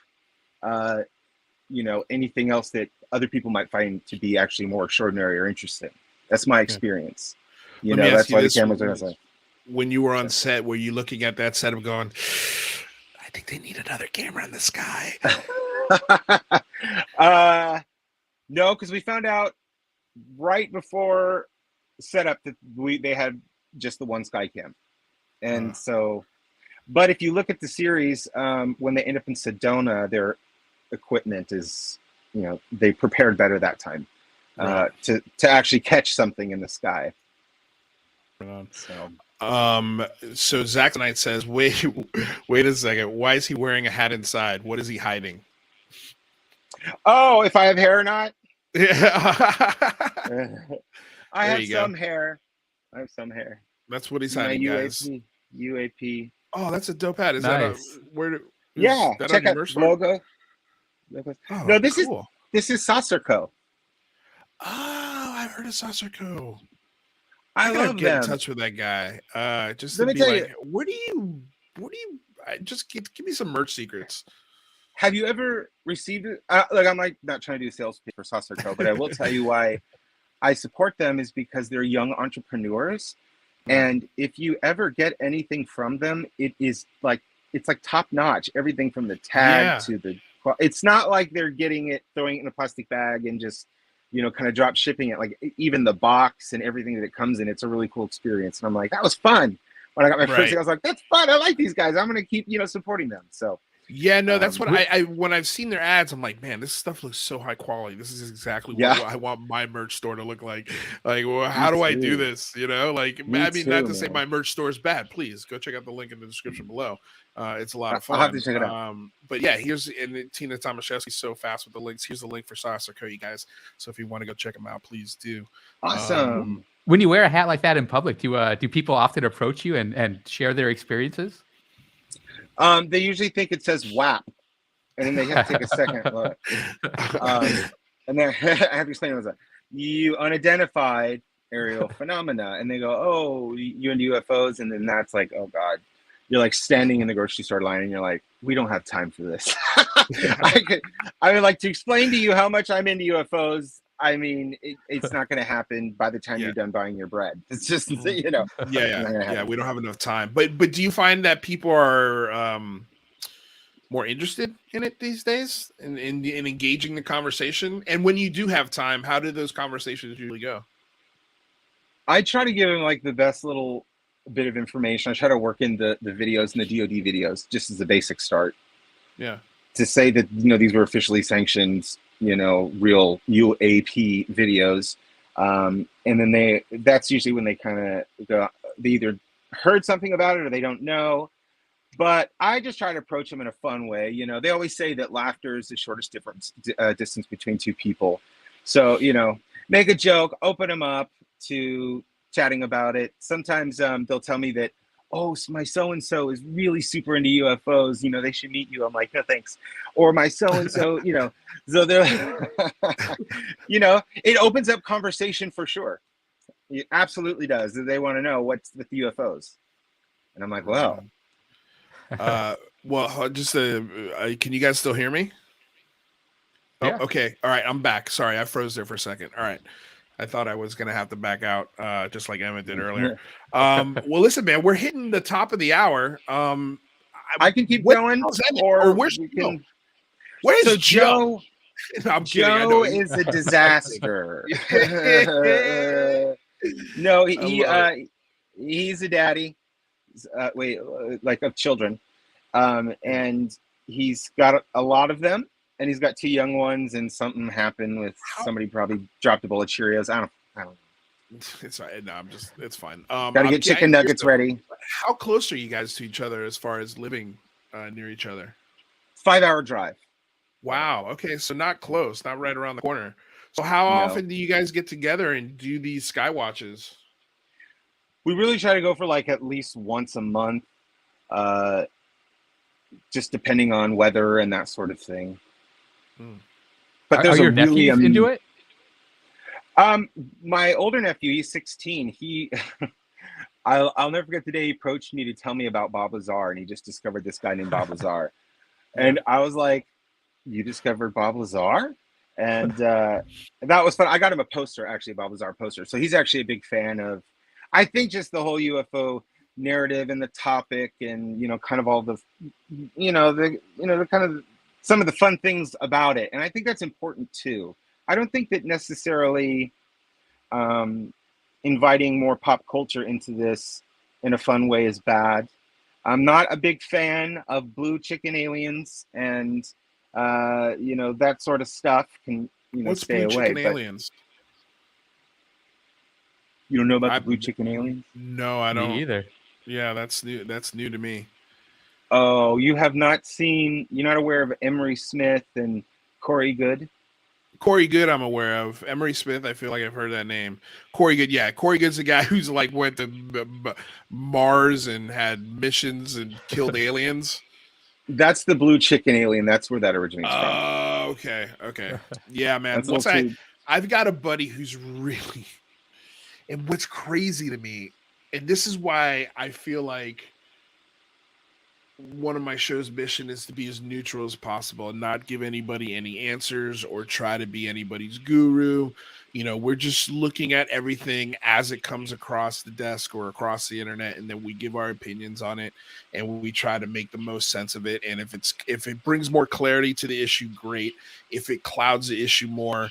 anything else that other people might find to be actually more extraordinary or interesting. That's my experience. That's why the cameras are going to. When you were on set, were you looking at that set of going, I think they need another camera in the sky? No, because we found out right before setup that they had just the one sky cam. And so, but if you look at the series, when they end up in Sedona, their equipment is, they prepared better that time to actually catch something in the sky. So Zach Knight says, wait a second. Why is he wearing a hat inside? What is he hiding? Oh, if I have hair or not? I have some hair. That's what he's hiding, guys. UAP. Oh, that's a dope hat. Is nice. that where? Yeah, check out logo. Oh, No, this cool. This is Saserco. Oh, I've heard of Sasako. I gotta love get in them. touch with that guy. Just Let to me be tell like, you. what do you? Just give me some merch secrets. Have you ever received it? Like, I'm like not trying to do sales pitch for Saserco, but I will tell you why I support them is because they're young entrepreneurs. And if you ever get anything from them, it's like top notch. Everything from the tag to the, it's not like they're getting it, throwing it in a plastic bag and just, kind of drop shipping it. Like even the box and everything that it comes in, it's a really cool experience. And I'm like, that was fun. When I got my first thing, I was like, that's fun. I like these guys. I'm going to keep, supporting them. So. Yeah, no, that's what I when I've seen their ads, I'm like, man, this stuff looks so high quality. This is exactly what I want my merch store to look like. Like, well, how do I do this? Like, I mean, not to say my merch store is bad. Please go check out the link in the description below. It's a lot of fun. I'll have to check it out. But yeah, and Tina Tomaszewski's so fast with the links. Here's the link for Saserco, you guys. So if you want to go check them out, please do. Awesome. When you wear a hat like that in public, do people often approach you and share their experiences? They usually think it says WAP, and then they have to take a second look. And then I have to explain it. You unidentified aerial phenomena, and they go, "Oh, you into UFOs?" And then that's like, "Oh God." You're like standing in the grocery store line, and you're like, "We don't have time for this." I would like to explain to you how much I'm into UFOs. I mean, it's not going to happen by the time you're done buying your bread. It's just, Yeah. We don't have enough time. But do you find that people are more interested in it these days, in engaging the conversation? And when you do have time, how do those conversations usually go? I try to give them like the best little bit of information. I try to work in the videos and the DoD videos just as a basic start. Yeah. To say that, these were officially sanctioned, real UAP videos. And then that's usually when they kind of go, they either heard something about it or they don't know. But I just try to approach them in a fun way. They always say that laughter is the shortest distance between two people. So, make a joke, open them up to chatting about it. Sometimes they'll tell me that, "Oh, my so-and-so is really super into UFOs. They should meet you." I'm like, "No, thanks." Or my so-and-so, so they're, it opens up conversation for sure. It absolutely does. They want to know what's with UFOs. And I'm like, well. Just can you guys still hear me? Yeah. Oh, okay. All right. I'm back. Sorry. I froze there for a second. All right. I thought I was going to have to back out, just like Emmett did earlier. Well, listen, man, we're hitting the top of the hour. I can keep going, or where's Joe? Where's Joe? I'm kidding. Joe is a disaster. No, he's a daddy. Like of children, and he's got a lot of them. And he's got two young ones, and something happened with somebody probably dropped a bowl of Cheerios. I don't know. It's it's fine. Gotta get chicken nuggets ready. How close are you guys to each other as far as living near each other? 5-hour drive. Wow. Okay, so not close, not right around the corner. So how often do you guys get together and do these sky watches? We really try to go for like at least once a month, just depending on weather and that sort of thing. But there's are your nephews into it? My older nephew, he's 16. I'll never forget the day he approached me to tell me about Bob Lazar, and he just discovered this guy named Bob Lazar. And I was like, "You discovered Bob Lazar?" And that was fun. I got him a poster, actually, a Bob Lazar poster. So he's actually a big fan of, I think, just the whole UFO narrative and the topic, and kind of all the, the kind of some of the fun things about it. And I think that's important too. I don't think that necessarily inviting more pop culture into this in a fun way is bad. I'm not a big fan of blue chicken aliens and that sort of stuff can What's stay blue away. Chicken aliens? You don't know about the blue chicken aliens? No, I don't. Me either. Yeah, that's new. That's new to me. Oh, you have not seen? You're not aware of Emery Smith and Corey Good? Corey Good, I'm aware of. Emery Smith, I feel like I've heard that name. Corey Good, yeah. Corey Good's the guy who's like went to Mars and had missions and killed aliens. That's the blue chicken alien. That's where that originates from. Oh, okay. Yeah, man. That's also, I've got a buddy who's really, and what's crazy to me, and this is why I feel like one of my show's mission is to be as neutral as possible and not give anybody any answers or try to be anybody's guru. You know, we're just looking at everything as it comes across the desk or across the internet, and then we give our opinions on it and we try to make the most sense of it. And if it brings more clarity to the issue, great. If it clouds the issue more,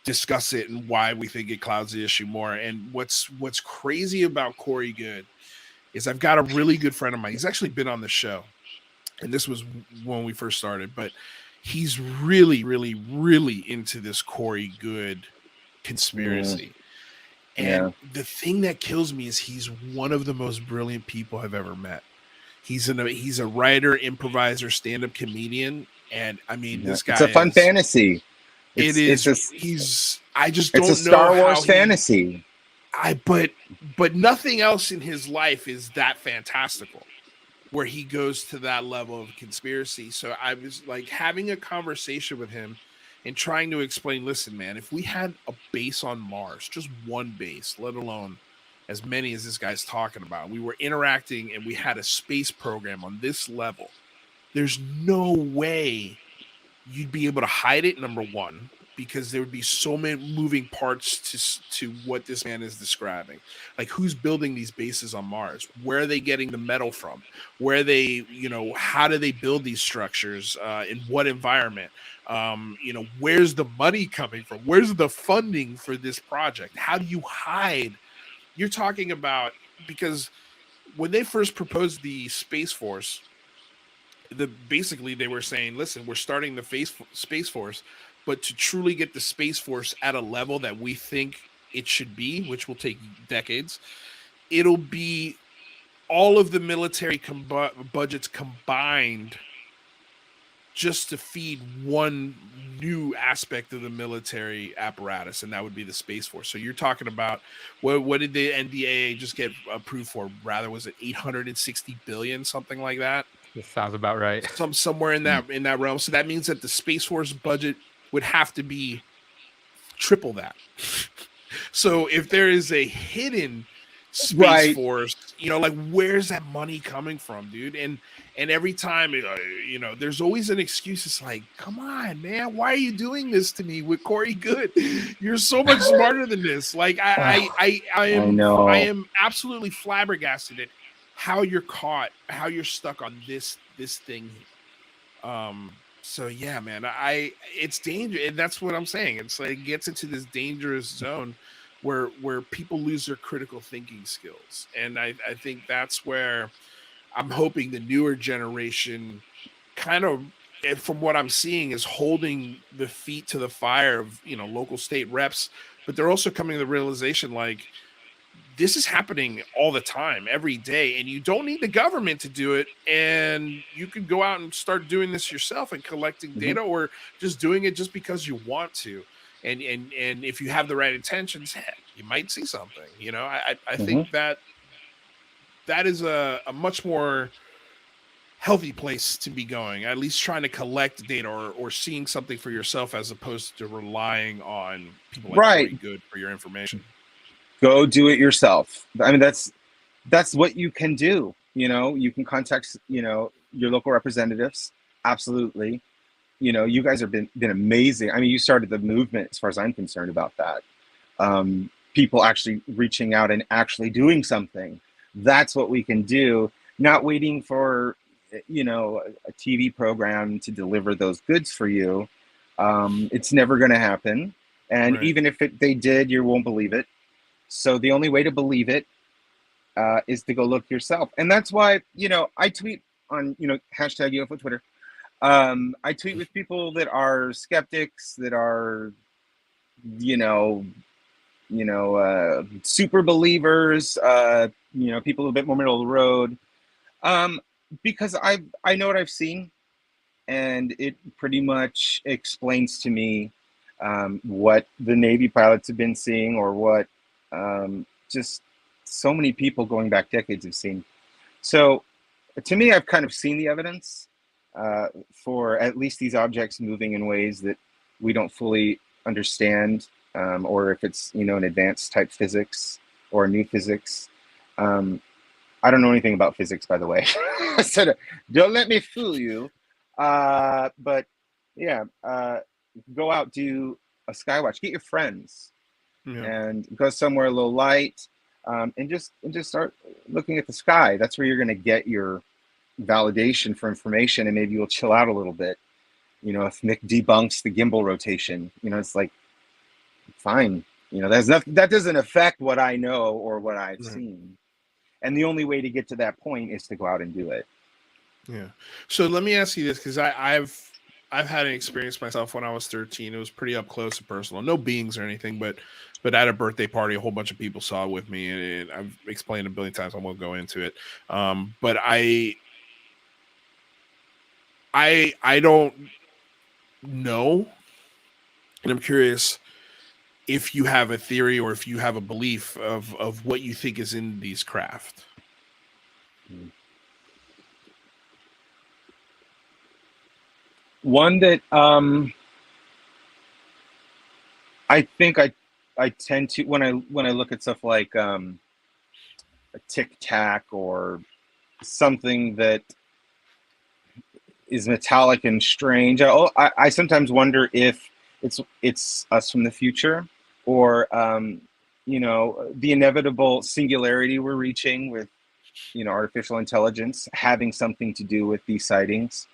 discuss it and why we think it clouds the issue more. And what's crazy about Corey Good is I've got a really good friend of mine. He's actually been on the show, and this was when we first started, but he's really, really, really into this Corey Good conspiracy. And the thing that kills me is he's one of the most brilliant people I've ever met. He's a writer, improviser, stand-up comedian, and I mean, this guy. It's a fun fantasy. I just don't know. It's a Star Wars fantasy. But nothing else in his life is that fantastical where he goes to that level of conspiracy. So I was like having a conversation with him and trying to explain, listen, man, if we had a base on Mars, just one base, let alone as many as this guy's talking about, we were interacting and we had a space program on this level, there's no way you'd be able to hide it, number one, because there would be so many moving parts to what this man is describing. Like, who's building these bases on Mars? Where are they getting the metal from? Where are they, how do they build these structures? In what environment? Where's the money coming from? Where's the funding for this project? How do you hide? You're talking about, because when they first proposed the Space Force, basically they were saying, listen, we're starting the Space Force, but to truly get the Space Force at a level that we think it should be, which will take decades, it'll be all of the military budgets combined just to feed one new aspect of the military apparatus, and that would be the Space Force. So you're talking about, what did the NDAA just get approved for? Rather, was it 860 billion, something like that? This sounds about right. Somewhere in that realm. So that means that the Space Force budget would have to be triple that. So if there is a hidden Space Force, where's that money coming from, dude? And every time, there's always an excuse. It's like, come on, man, why are you doing this to me with Corey Good? You're so much smarter than this. Like, I am absolutely flabbergasted at how you're caught, how you're stuck on this thing. So yeah, man, it's dangerous, and that's what I'm saying. It's like it gets into this dangerous zone where people lose their critical thinking skills, and I think that's where I'm hoping the newer generation, kind of, from what I'm seeing, is holding the feet to the fire of local state reps, but they're also coming to the realization, like, this is happening all the time, every day, and you don't need the government to do it. And you can go out and start doing this yourself and collecting data, or just doing it just because you want to. And if you have the right intentions, you might see something. I think that is a much more healthy place to be going, at least trying to collect data or seeing something for yourself, as opposed to relying on people like Corey Good for your information. Go do it yourself. I mean, that's what you can do. You can contact, your local representatives. Absolutely. You guys have been amazing. I mean, you started the movement, as far as I'm concerned, about that. People actually reaching out and actually doing something. That's what we can do. Not waiting for, a TV program to deliver those goods for you. It's never going to happen. And even if they did, you won't believe it. So the only way to believe it is to go look yourself. And that's why, I tweet on, hashtag UFO Twitter. I tweet with people that are skeptics, that are, super believers, people a bit more middle of the road. Because I know what I've seen, and it pretty much explains to me what the Navy pilots have been seeing, or what just so many people going back decades have seen. So to me, I've kind of seen the evidence, for at least these objects moving in ways that we don't fully understand, or if it's, you know, an advanced type physics or new physics. I don't know anything about physics, by the way. So don't let me fool you. But yeah, go out, do a sky watch, get your friends, and go somewhere a little light, and just start looking at the sky. That's where you're going to get your validation for information, and maybe you'll chill out a little bit. You know, if Nick debunks the gimbal rotation, you know, it's like, fine. You know, that doesn't affect what I know or what I've seen. And the only way to get to that point is to go out and do it. Yeah. So let me ask you this, because I've had an experience myself when I was 13. It was pretty up close and personal. No beings or anything, but at a birthday party, a whole bunch of people saw it with me, and I've explained a billion times. I won't go into it. But I don't know, and I'm curious if you have a theory or if you have a belief of what you think is in these craft. One that I think I tend to, when I look at stuff like a Tic Tac or something that is metallic and strange, I sometimes wonder if it's us from the future, or you know, the inevitable singularity we're reaching with, you know, artificial intelligence having something to do with these sightings,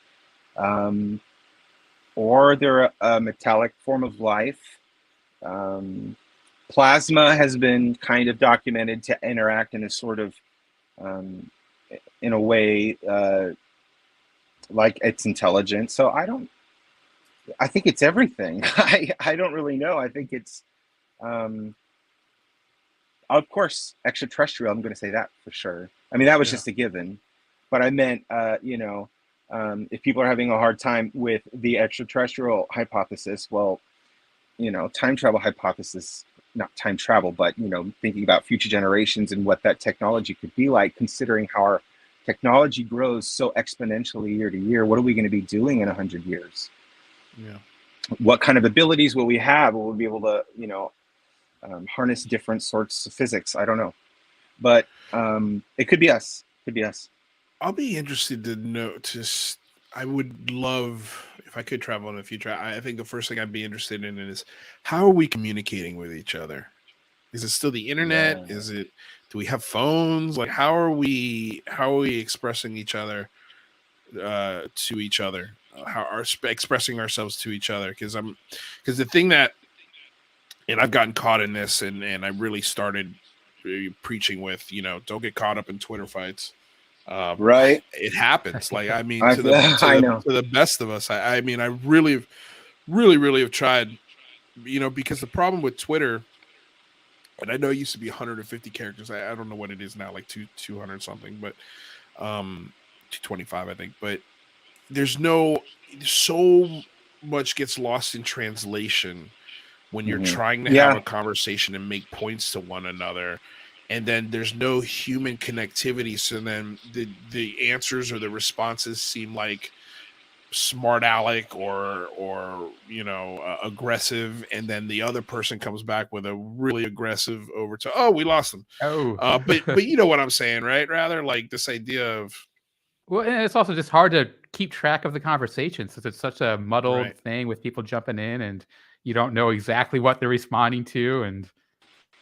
or they're a metallic form of life. Plasma has been kind of documented to interact in a sort of, in a way, like it's intelligent. So I think it's everything. I don't really know. I think it's, of course, extraterrestrial. I'm going to say that for sure. I mean, that was just a given, but I meant, you know, if people are having a hard time with the extraterrestrial hypothesis, well, you know, time travel hypothesis, not time travel, but, you know, thinking about future generations and what that technology could be like, considering how our technology grows so exponentially year to year. What are we going to be doing in 100 years? Yeah. What kind of abilities will we have? Will we be able to, you know, harness different sorts of physics? I don't know, but it could be us. Could be us. I'll be interested to know. I would love if I could travel in the future. I think the first thing I'd be interested in is, how are we communicating with each other? Is it still the internet? Yeah. Do we have phones? Like, how are we expressing each other to each other? How are expressing ourselves to each other? Because the thing that, and I've gotten caught in this, and I really started preaching with, you know, don't get caught up in Twitter fights. Right. It happens. Like, I mean, I to know. the best of us. I mean, I really have tried, you know, because the problem with Twitter, and I know it used to be 150 characters. I don't know what it is now, like 200 something, but 225, I think. But so much gets lost in translation when you're trying to have a conversation and make points to one another, and then there's no human connectivity. So then the answers or the responses seem like smart aleck or you know, aggressive, and then the other person comes back with a really aggressive overtone. Oh, we lost them. But you know what I'm saying, right? Rather like this idea of, well, and it's also just hard to keep track of the conversation since it's such a muddled right. thing with people jumping in and you don't know exactly what they're responding to, and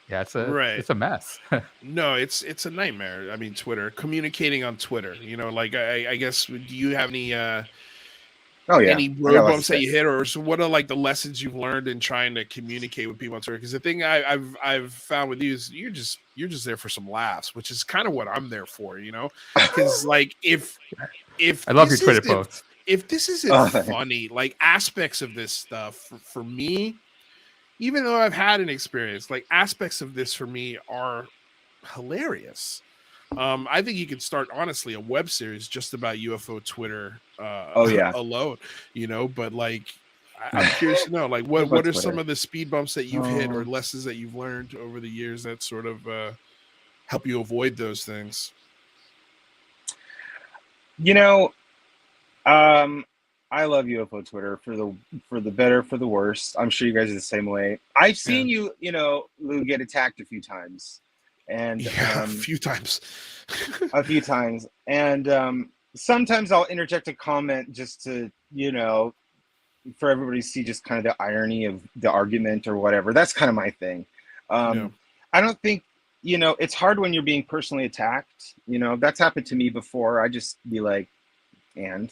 yeah, Right. it's a mess. No, it's a nightmare. I mean, Twitter, communicating on Twitter, you know, like I guess, do you have any Oh yeah. any I got road lots bumps to that say. you hit, or so what are like the lessons you've learned in trying to communicate with people on Twitter? Because the thing I've found with you is you're just there for some laughs, which is kind of what I'm there for, you know? Because like if I love your this Twitter isn't posts. if this isn't funny, like aspects of this stuff for me, even though I've had an experience, like aspects of this for me are hilarious. I think you could start honestly a web series just about UFO Twitter Oh yeah. alone, you know. But like, I'm curious to know, like, About what are some Twitter. of the speed bumps that you've hit or Oh. lessons that you've learned over the years that sort of help you avoid those things? You know, I love UFO Twitter for the better, for the worse. I'm sure you guys are the same way. I've seen you, Lou, get attacked a few times, and Yeah, a few times. a few times, and sometimes I'll interject a comment just to, for everybody to see just kind of the irony of the argument or whatever. That's kind of my thing. Yeah. I don't think, it's hard when you're being personally attacked. That's happened to me before. I just be like, and,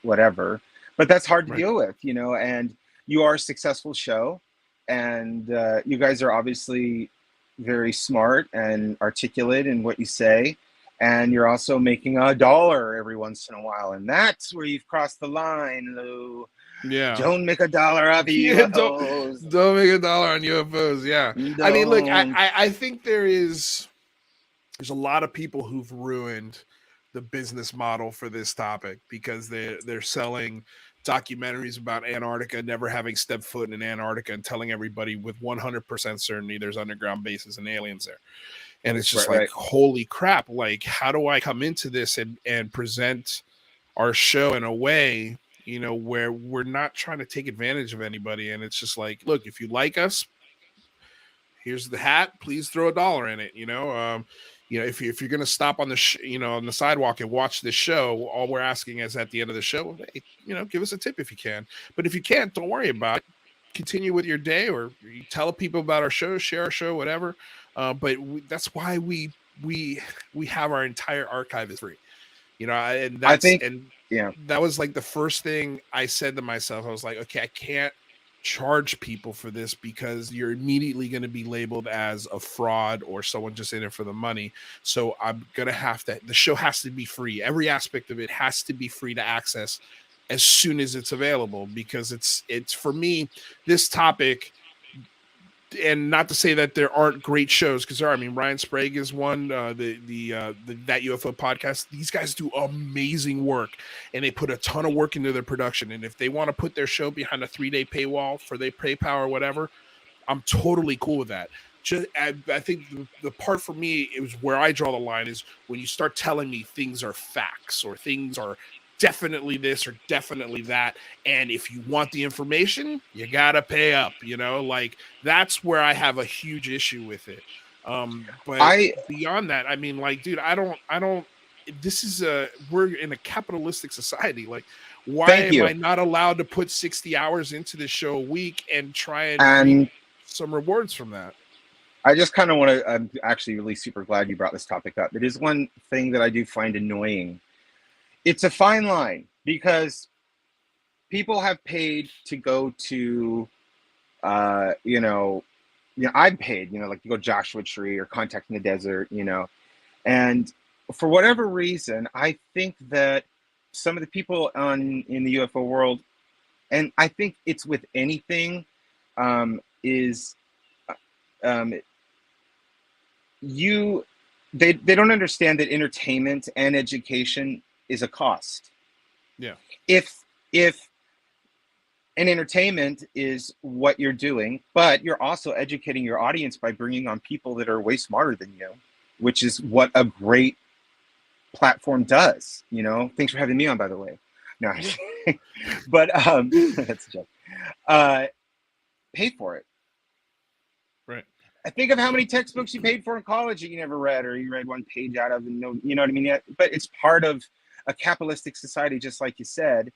whatever. But that's hard to deal with, and you are a successful show, and you guys are obviously very smart and articulate in what you say. And you're also making $1 every once in a while. And that's where you've crossed the line, Lou. Yeah. Don't make $1 off of UFOs. Don't make $1 on UFOs. Yeah. Don't. I mean, look, I think there's a lot of people who've ruined the business model for this topic because they're selling documentaries about Antarctica, never having stepped foot in Antarctica, and telling everybody with 100% certainty there's underground bases and aliens there. And it's just holy crap. Like, how do I come into this and present our show in a way, where we're not trying to take advantage of anybody? And it's just like, look, if you like us, here's the hat, please throw $1 in it. If you're going to stop on the, on the sidewalk and watch this show, all we're asking is at the end of the show, hey, give us a tip if you can. But if you can't, don't worry about it. Continue with your day, or you tell people about our show, share our show, whatever. But that's why we have our entire archive is free, and that's, that was like the first thing I said to myself. I was like, okay, I can't charge people for this because you're immediately going to be labeled as a fraud or someone just in it for the money. So I'm going to have to, the show has to be free. Every aspect of it has to be free to access as soon as it's available, because it's for me, this topic, and not to say that there aren't great shows, because there are. I mean, Ryan Sprague is one, that UFO podcast. These guys do amazing work, and they put a ton of work into their production. And if they want to put their show behind a 3-day paywall for their PayPal or whatever, I'm totally cool with that. I think the part for me is where I draw the line is when you start telling me things are facts or things are definitely this or definitely that, and if you want the information, you gotta pay up. Like, that's where I have a huge issue with it. But beyond that, I mean, like, dude, I don't. This is we're in a capitalistic society. Like, why am I not allowed to put 60 hours into this show a week and try and reap some rewards from that? I just kind of want to. I'm actually really super glad you brought this topic up. It is one thing that I do find annoying. It's a fine line because people have paid to go to, I've paid, like to go Joshua Tree or Contact in the Desert, and for whatever reason, I think that some of the people in the UFO world, and I think it's with anything, they don't understand that entertainment and education is a cost. Yeah. If an entertainment is what you're doing, but you're also educating your audience by bringing on people that are way smarter than you, which is what a great platform does. Thanks for having me on, by the way. No, but that's a joke. Pay for it. Right. I think of how many textbooks you paid for in college that you never read, or you read one page out of, and you know what I mean? But it's part of a capitalistic society, just like you said.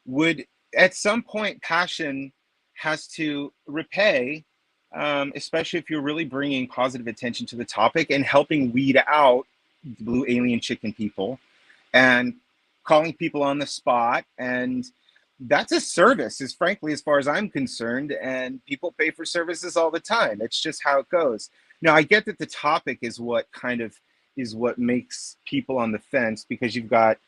Would at some point passion has to repay, especially if you're really bringing positive attention to the topic and helping weed out blue alien chicken people and calling people on the spot. And that's a service, is frankly, as far as I'm concerned, and people pay for services all the time. It's just how it goes. Now, I get that the topic is what makes people on the fence, because you've got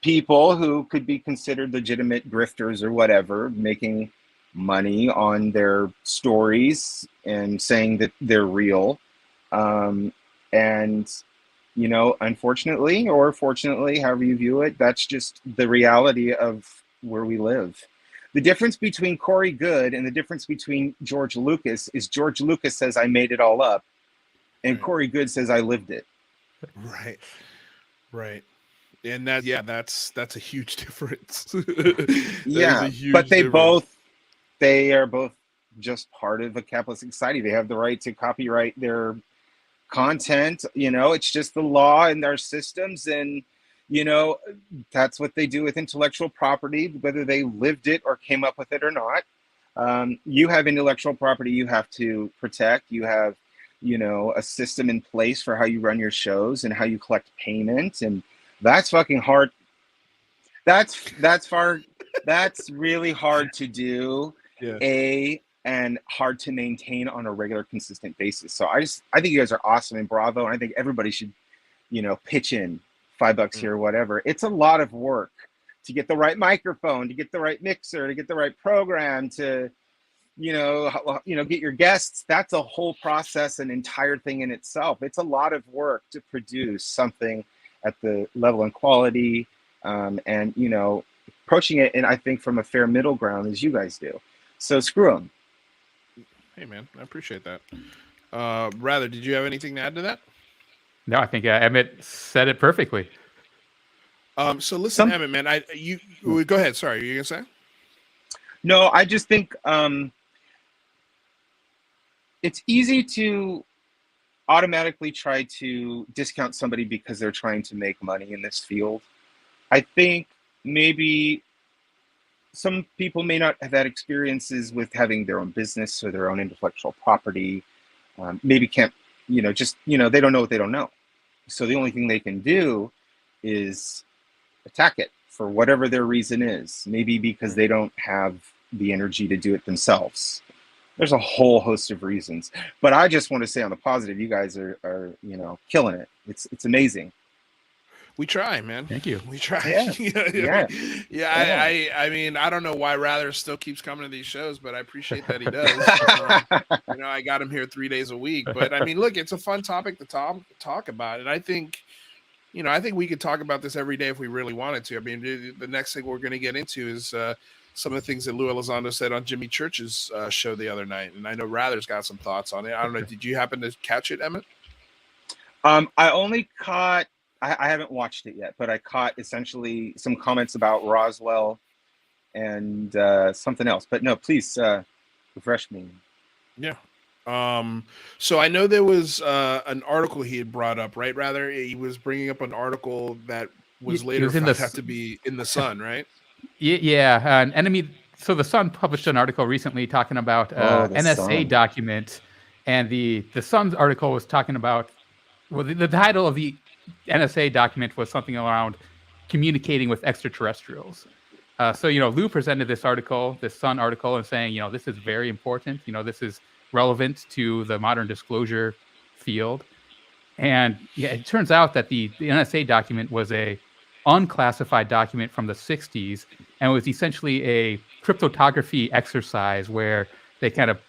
people who could be considered legitimate grifters or whatever, making money on their stories and saying that they're real. And, unfortunately or fortunately, however you view it, that's just the reality of where we live. The difference between Corey Goode and the difference between George Lucas is George Lucas says, I made it all up. And Corey Goode says, I lived it. Right. And that's a huge difference. Yeah, but they are both just part of a capitalist society. They have the right to copyright their content. It's just the law and their systems, and that's what they do with intellectual property, whether they lived it or came up with it or not. You have intellectual property you have to protect. You have a system in place for how you run your shows and how you collect payment, and that's fucking hard. That's really hard to do. Yeah. And hard to maintain on a regular, consistent basis. So I think you guys are awesome and bravo. And I think everybody should, pitch in $5 here or whatever. It's a lot of work to get the right microphone, to get the right mixer, to get the right program, to, get your guests. That's a whole process, an entire thing in itself. It's a lot of work to produce something at the level and quality, and approaching it, and I think from a fair middle ground as you guys do. So screw them. Hey man, I appreciate that. Rather, did you have anything to add to that? No, I think Emmett said it perfectly. So listen, Emmett, man, you go ahead. Sorry, are you gonna say? No, I just think it's easy to automatically try to discount somebody because they're trying to make money in this field. I think maybe some people may not have had experiences with having their own business or their own intellectual property. Maybe can't, they don't know what they don't know. So the only thing they can do is attack it for whatever their reason is. Maybe because they don't have the energy to do it themselves. There's a whole host of reasons. But I just want to say on the positive, you guys are killing it. It's amazing. We try, man. Thank you. We try. Yeah. I mean, I don't know why Rather still keeps coming to these shows, but I appreciate that he does. I got him here 3 days a week. But I mean, look, it's a fun topic to talk about. And I think we could talk about this every day if we really wanted to. I mean, the next thing we're going to get into is some of the things that Lou Elizondo said on Jimmy Church's show the other night. And I know Rather's got some thoughts on it. I don't know. Did you happen to catch it, Emmett? I only caught, I haven't watched it yet, but I caught essentially some comments about Roswell and something else. But no, please refresh me. Yeah. So I know there was an article he had brought up, right? Rather, he was bringing up an article that was later found out to be in the Sun, right? Yeah, an enemy. So the Sun published an article recently talking about NSA document, and the Sun's article was talking about, well, the title of the NSA document was something around communicating with extraterrestrials. So Lou presented this article, this Sun article, and saying, this is very important. This is relevant to the modern disclosure field. And it turns out that the NSA document was a unclassified document from the 60s, and was essentially a cryptography exercise where they kind of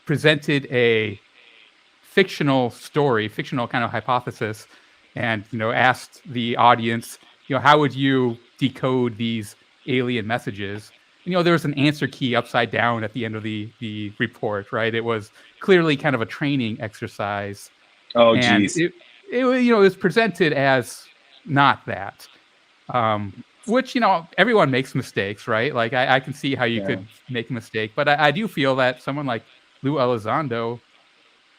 presented a fictional story, fictional kind of hypothesis, and asked the audience, how would you decode these alien messages? There was an answer key upside down at the end of the report, right? It was clearly kind of a training exercise. Oh, geez. It was presented as not that, which, everyone makes mistakes, right? Like I can see how you could make a mistake, but I do feel that someone like Lou Elizondo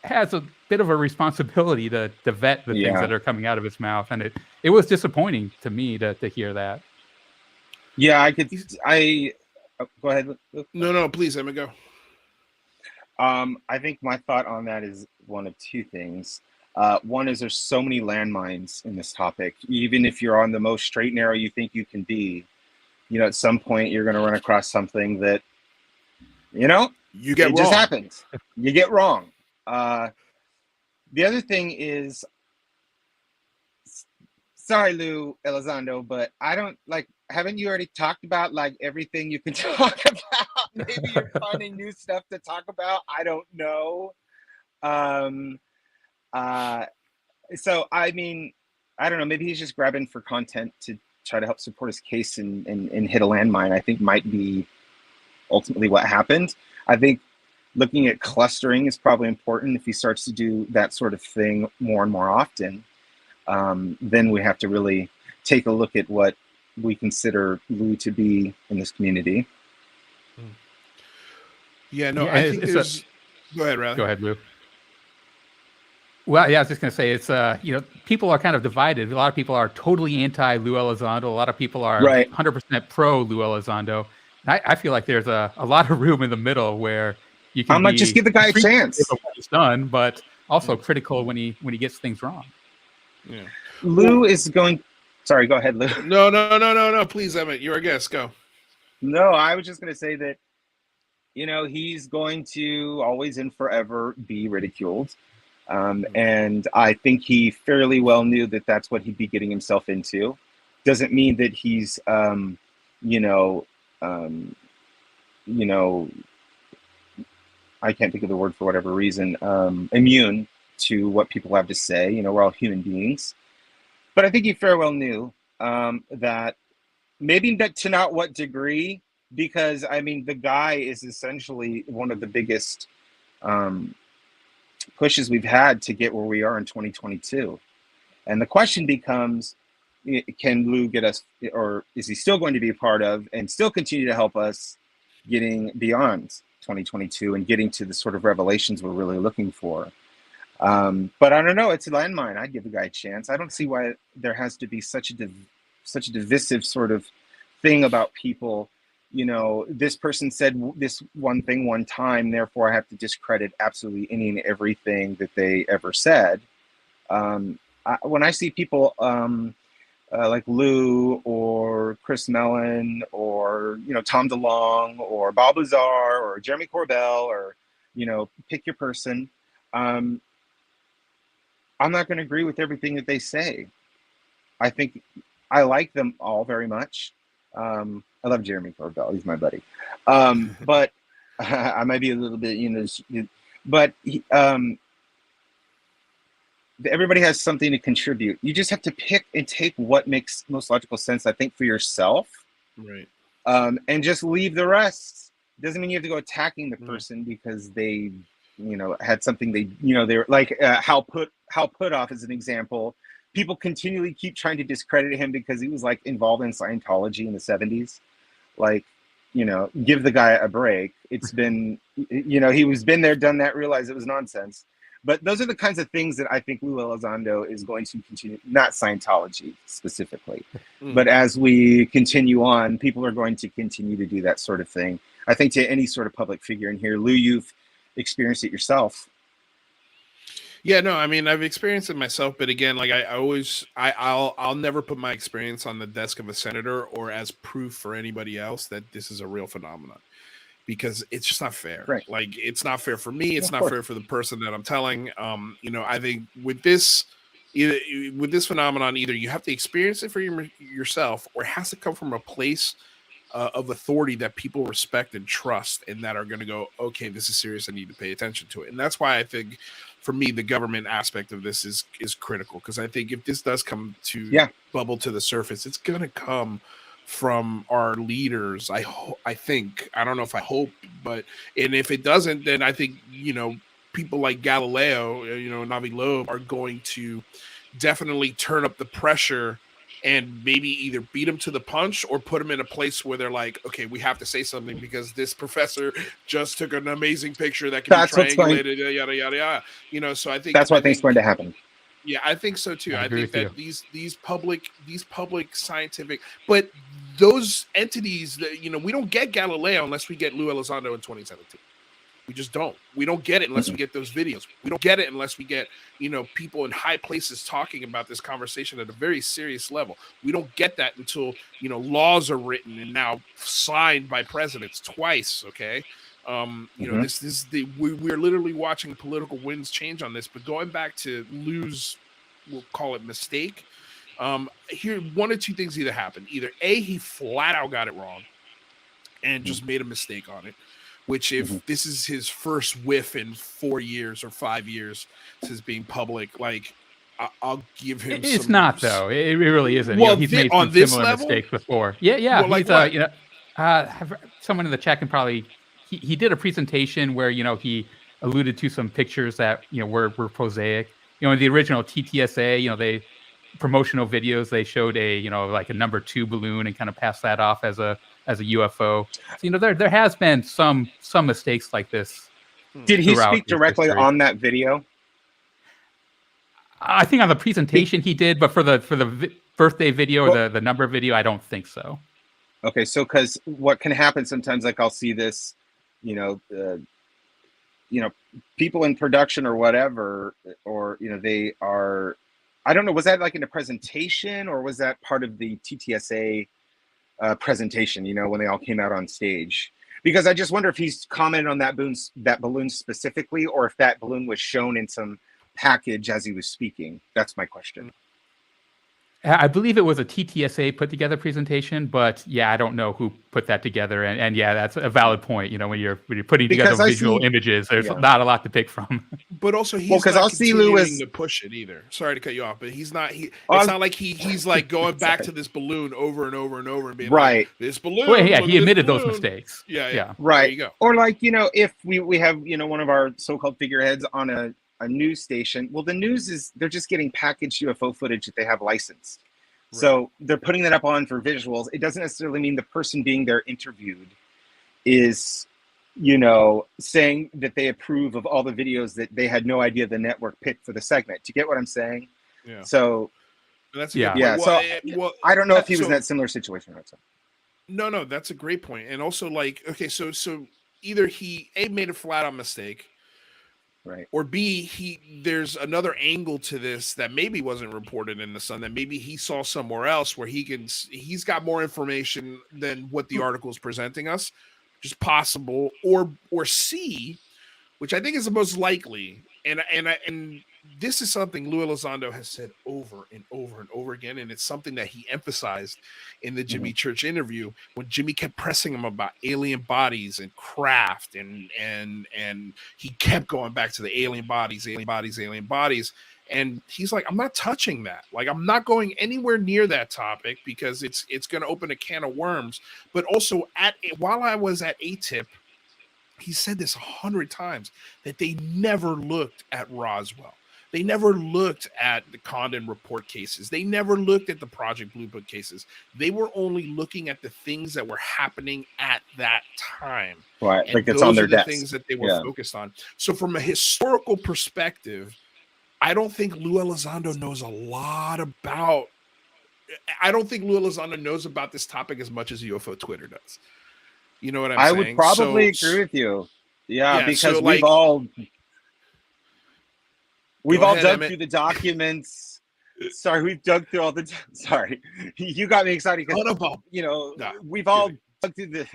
has a bit of a responsibility to vet the things that are coming out of his mouth. And it was disappointing to me to hear that. Yeah, go ahead. No, please, let me go. I think my thought on that is one of two things. One is there's so many landmines in this topic. Even if you're on the most straight and narrow you think you can be, at some point you're going to run across something that, you get wrong. Just happens. You get wrong. The other thing is, sorry, Lou Elizondo, but I don't haven't you already talked about everything you can talk about? Maybe you're finding new stuff to talk about. I don't know. So I mean, I don't know. Maybe he's just grabbing for content to try to help support his case and hit a landmine. I think might be ultimately what happened. I think looking at clustering is probably important. If he starts to do that sort of thing more and more often, then we have to really take a look at what we consider Lou to be in this community. Yeah, no, I think there's. Go ahead, Riley. Go ahead, Lou. Well, yeah, I was just going to say it's people are kind of divided. A lot of people are totally anti Lou Elizondo. A lot of people are 100% pro Lou Elizondo. I feel like there's a lot of room in the middle where you can. I might just give the guy a chance. What he's done, but also critical when he gets things wrong. Yeah, Lou is going. Sorry, go ahead, Lou. No. Please, Emmett, you're a guest. Go. No, I was just going to say that, he's going to always and forever be ridiculed. And I think he fairly well knew that that's what he'd be getting himself into. Doesn't mean that he's, I can't think of the word for whatever reason, immune to what people have to say. We're all human beings. But I think he fairly well knew that maybe to not what degree, because, the guy is essentially one of the biggest pushes we've had to get where we are in 2022. And the question becomes, can Lou get us, or is he still going to be a part of and still continue to help us getting beyond 2022 and getting to the sort of revelations we're really looking for? But I don't know, it's a landmine. I'd give the guy a chance. I don't see why there has to be such a divisive sort of thing about people. This person said this one thing one time, therefore I have to discredit absolutely any and everything that they ever said. When I see people like Lou or Chris Mellon or, Tom DeLonge or Bob Lazar or Jeremy Corbell or, pick your person, I'm not going to agree with everything that they say. I think I like them all very much. I love Jeremy Corbell. He's my buddy. But I might be a little bit, but everybody has something to contribute. You just have to pick and take what makes most logical sense, I think, for yourself. Right. And just leave the rest. Doesn't mean you have to go attacking the person because they, had something they were like Hal Puthoff as an example. People continually keep trying to discredit him because he was like involved in Scientology in the 70s. Like, give the guy a break. It's been, he was been there, done that, realized it was nonsense. But those are the kinds of things that I think Lou Elizondo is going to continue, not Scientology specifically, but as we continue on, people are going to continue to do that sort of thing. I think to any sort of public figure in here, Lou, you've experienced it yourself. Yeah, no, I've experienced it myself, but again, like I'll never put my experience on the desk of a senator or as proof for anybody else that this is a real phenomenon, because it's just not fair. Right. Like, it's not fair for me. It's not fair for the person that I'm telling. I think with this phenomenon, either you have to experience it for yourself, or it has to come from a place of authority that people respect and trust, and that are going to go, okay, this is serious. I need to pay attention to it. And that's why I think, for me, the government aspect of this is critical, because I think if this does come to bubble to the surface, it's going to come from our leaders. I think, I don't know if I hope, but, and if it doesn't, then I think, people like Galileo, Navi Loeb are going to definitely turn up the pressure and maybe either beat them to the punch or put them in a place where they're like, okay, we have to say something because this professor just took an amazing picture that can be triangulated, yada, yada, yada. So I think that's what I think is going to happen. Yeah, I think so too. I think that these public scientific, but those entities that, we don't get Galileo unless we get Lou Elizondo in 2017. We just don't. We don't get it unless we get those videos. We don't get it unless we get, people in high places talking about this conversation at a very serious level. We don't get that until, laws are written and now signed by presidents twice. Okay. This is we're literally watching political winds change on this, but going back to Lou's, we'll call it mistake. Here, one or two things either happened. Either A, he flat out got it wrong and just made a mistake on it, which if this is his first whiff in 4 years or 5 years since being public, like, I'll give him it's some... not, though. It really isn't. Well, he's made some similar mistakes before. Yeah. Well, He's, someone in the chat can probably... He did a presentation where, he alluded to some pictures that, were prosaic. In the original TTSA, promotional videos, they showed a like a number 2 balloon and kind of passed that off as a UFO. So there has been some mistakes like this. Did he throughout speak directly history. on that video? I think on the presentation he did, but for the birthday video or the number video, I don't think so. Okay, so because what can happen sometimes, like I'll see this, people in production or whatever, or they are, I don't know, was that like in a presentation or was that part of the TTSA presentation? When they all came out on stage, because I just wonder if he's commented on that balloon specifically, or if that balloon was shown in some package as he was speaking. That's my question. I believe it was a TTSA put together presentation, but yeah, I don't know who put that together. And yeah, that's a valid point. When you're putting together visual images, there's not a lot to pick from. But also, he's because not I'll see continuing Luis to push it either. Sorry to cut you off, but he's not. It's not like he's like going back to this balloon over and over and over and being right. Like, this balloon. Well, yeah, he admitted those mistakes. Yeah. Right. There you go. Or like if we have one of our so-called figureheads on a news station. Well, the news is they're just getting packaged UFO footage that they have licensed. Right. So they're putting that up on for visuals. It doesn't necessarily mean the person being there interviewed is, saying that they approve of all the videos that they had no idea the network picked for the segment. Do you get what I'm saying? Yeah. So that's so I don't know if he was in that similar situation. No, that's a great point. And also, like, okay, so either he made a flat out mistake. Right. Or B, there's another angle to this that maybe wasn't reported in the Sun, that maybe he saw somewhere else where he's got more information than what the article is presenting us, which is possible. Or C, which I think is the most likely, and this is something Luis Elizondo has said over and over and over again, and it's something that he emphasized in the Jimmy Church interview when Jimmy kept pressing him about alien bodies and craft, and he kept going back to the alien bodies, and he's like, I'm not touching that. Like, I'm not going anywhere near that topic because it's going to open a can of worms. But also, while I was at ATIP, he said this 100 times that they never looked at Roswell. They never looked at the Condon report cases. They never looked at the Project Blue Book cases. They were only looking at the things that were happening at that time. Right, and like it's on their desk. Things that they were focused on. So from a historical perspective, I don't think Luis Elizondo knows a lot about. I don't think Luis Elizondo knows about this topic as much as UFO Twitter does. You know what I'm saying? I would probably agree with you. Yeah, because we've all dug through the documents. Sorry, we've dug through all the. Sorry, you got me excited because we've all dug through the.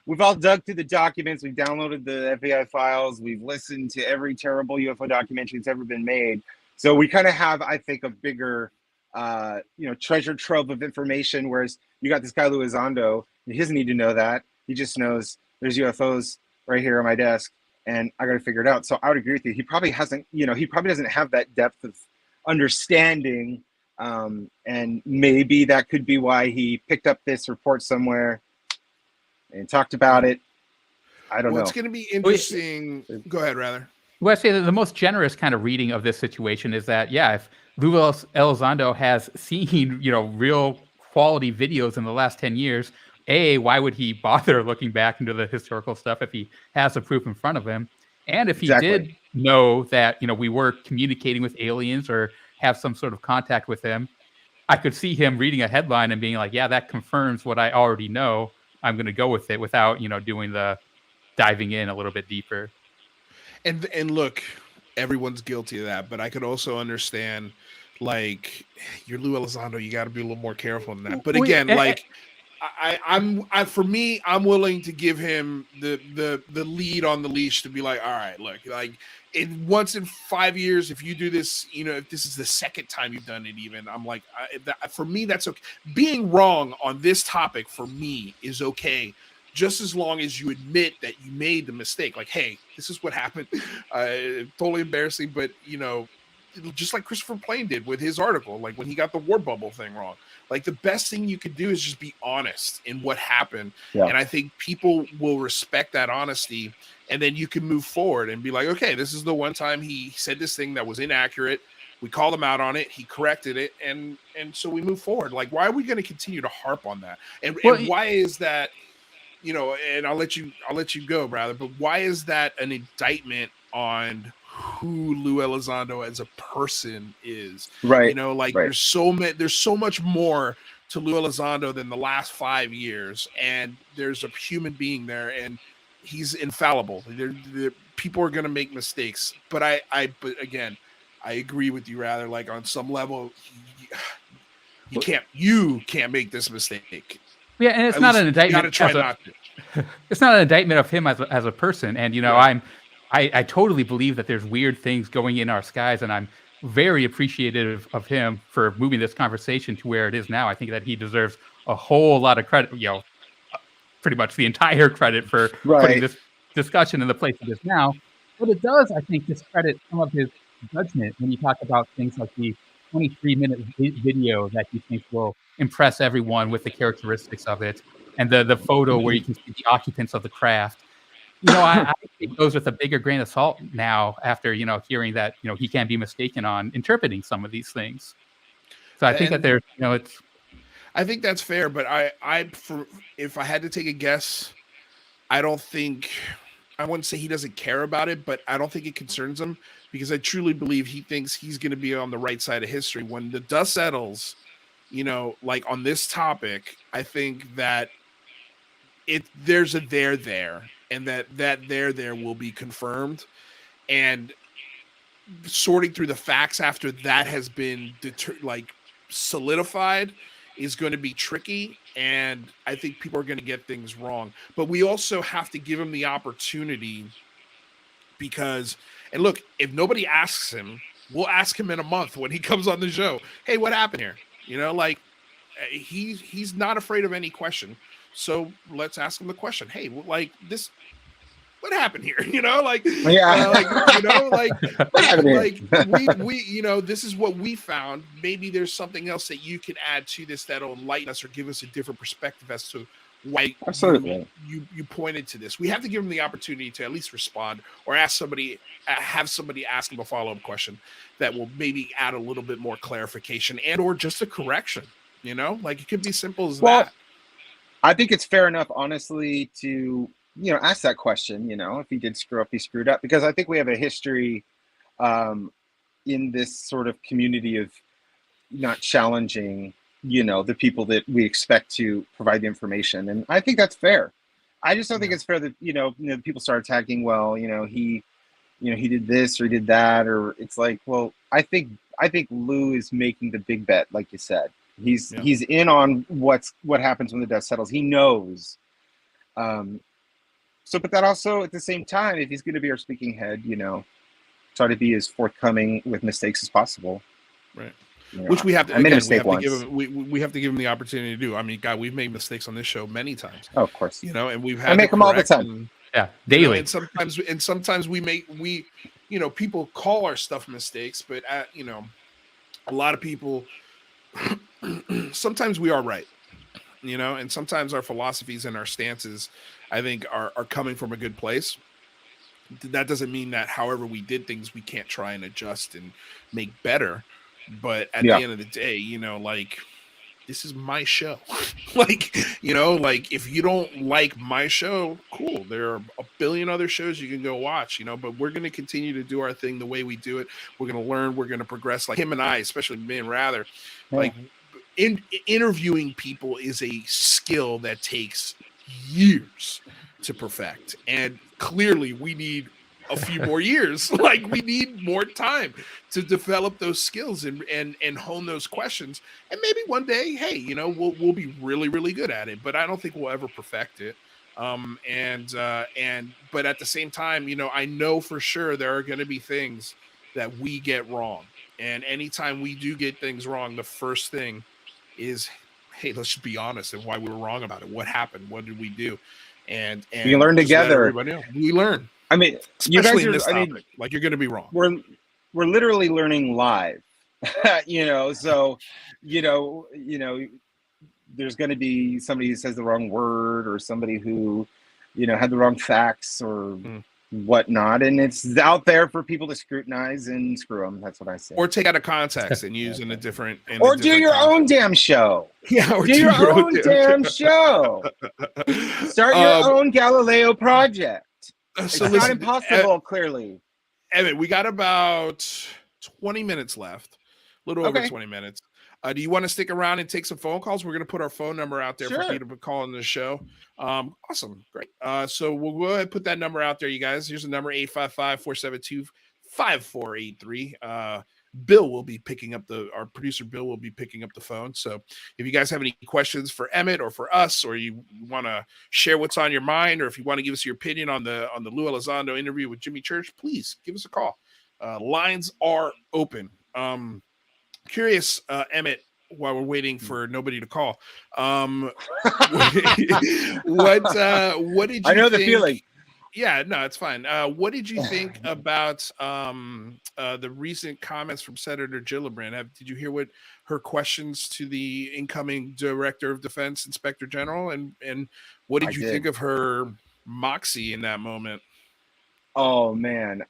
We've all dug through the documents. We've downloaded the FBI files. We've listened to every terrible UFO documentary that's ever been made. So we kind of have, I think, a bigger, treasure trove of information. Whereas you got this guy Luis Elizondo, he doesn't need to know that. He just knows there's UFOs right here on my desk, and I got to figure it out. So I would agree with you. He probably hasn't, he probably doesn't have that depth of understanding. And maybe that could be why he picked up this report somewhere and talked about it. I don't know. It's going to be interesting. Go ahead, rather. Well, I say that the most generous kind of reading of this situation is that, if Luis Elizondo has seen, real quality videos in the last 10 years, why would he bother looking back into the historical stuff if he has the proof in front of him? And if he did know that, we were communicating with aliens or have some sort of contact with them, I could see him reading a headline and being like, yeah, that confirms what I already know. I'm going to go with it without, doing the diving in a little bit deeper. And look, everyone's guilty of that, but I could also understand, like, you're Luis Elizondo, you got to be a little more careful than that. But again, I'm willing to give him the lead on the leash to be like, all right, look, like, once in 5 years, if you do this, if this is the second time you've done it, even, I'm like, for me, that's okay. Being wrong on this topic for me is okay, just as long as you admit that you made the mistake. Like, hey, this is what happened. Totally embarrassing, but just like Christopher Plain did with his article, like when he got the war bubble thing wrong. Like, the best thing you could do is just be honest in what happened. Yeah. And I think people will respect that honesty. And then you can move forward and be like, okay, this is the one time he said this thing that was inaccurate. We called him out on it. He corrected it, and so we move forward. Like, why are we going to continue to harp on that? And why is that? And I'll let you go, brother. But why is that an indictment on who Lou Elizondo as a person is? Right. There's so much more to Lou Elizondo than the last 5 years, and there's a human being there, and he's infallible. People are going to make mistakes, but but again, I agree with you. Rather, like on some level, you can't make this mistake. Yeah, and it's not an indictment. It's not an indictment of him as a person. And I totally believe that there's weird things going in our skies, and I'm very appreciative of him for moving this conversation to where it is now. I think that he deserves a whole lot of credit. Pretty much the entire credit for putting this discussion in the place it is now. But it does, I think, discredit some of his judgment when you talk about things like the 23-minute video that he thinks will impress everyone with the characteristics of it, and the photo where you can see the occupants of the craft. I think those with a bigger grain of salt now after hearing that he can be mistaken on interpreting some of these things. So I think that there's it's. I think that's fair, but if I had to take a guess, I wouldn't say he doesn't care about it, but I don't think it concerns him, because I truly believe he thinks he's going to be on the right side of history when the dust settles. Like on this topic, I think that there's a there, and that there will be confirmed, and sorting through the facts after that has been solidified is going to be tricky, and I think people are going to get things wrong. But we also have to give him the opportunity, because, and look, if nobody asks him, we'll ask him in a month when he comes on the show. Hey, what happened here? He's not afraid of any question. So let's ask him the question. Hey, this, what happened here? This is what we found. Maybe there's something else that you can add to this that'll enlighten us or give us a different perspective as to why you pointed to this. We have to give him the opportunity to at least respond, or have somebody ask him a follow-up question that will maybe add a little bit more clarification and or just a correction. It could be simple as that. I think it's fair enough, honestly, to ask that question. If he did screw up, he screwed up, because I think we have a history in this sort of community of not challenging the people that we expect to provide the information, and I think that's fair. I just don't think it's fair that people start attacking. Well, he did this or he did that, or it's like, well, I think Lou is making the big bet, like you said. He's in on what happens when the dust settles. He knows. But that also, at the same time, if he's going to be our speaking head, try to be as forthcoming with mistakes as possible. Right. Which we have to. I made a mistake once. We have to give him the opportunity to do. I mean, God, we've made mistakes on this show many times. Oh, of course. And we've had. I make them all the time. Daily. And sometimes we people call our stuff mistakes, but a lot of people. Sometimes we are right, and sometimes our philosophies and our stances, I think, are coming from a good place. That doesn't mean that however we did things, we can't try and adjust and make better. But at the end of the day, this is my show. If you don't like my show, cool. There are a billion other shows you can go watch, but we're going to continue to do our thing the way we do it. We're going to learn. We're going to progress. Like him and I, especially me and Rather, interviewing people is a skill that takes years to perfect. And clearly we need a few more years. We need more time to develop those skills and hone those questions. And maybe one day, hey, we'll be really, really good at it. But I don't think we'll ever perfect it. But at the same time, I know for sure there are going to be things that we get wrong. And anytime we do get things wrong, the first thing is, hey, let's just be honest and why we were wrong about it. What happened? What did we do? And we learn together. We learn. I mean, especially you guys in this topic, you're going to be wrong. We're literally learning live, So, there's going to be somebody who says the wrong word, or somebody who, had the wrong facts, or whatnot, and it's out there for people to scrutinize and screw them. That's what I say. Or take out of context and use in a different. Or do your own damn show. Yeah, or do your own damn show. Start your own Galileo project. It's not impossible, clearly. Emmett, we got about 20 minutes left. A little over 20 minutes. Do you want to stick around and take some phone calls? We're going to put our phone number out there for people to call in the show. Awesome. Great. So we'll go ahead and put that number out there, you guys. Here's the number, 855-472-5483. Bill will be picking up our producer Bill will be picking up the phone. So if you guys have any questions for Emmett or for us, or you want to share what's on your mind, or if you want to give us your opinion on the Lou Elizondo interview with Jimmy Church, please give us a call. Lines are open. Curious, Emmett, while we're waiting for nobody to call, what did you I know think? the feeling. Yeah, no, it's fine. What did you think about the recent comments from Senator Gillibrand? Did you hear what her questions to the incoming Director of Defense Inspector General, and what did you think of her moxie in that moment? Oh man,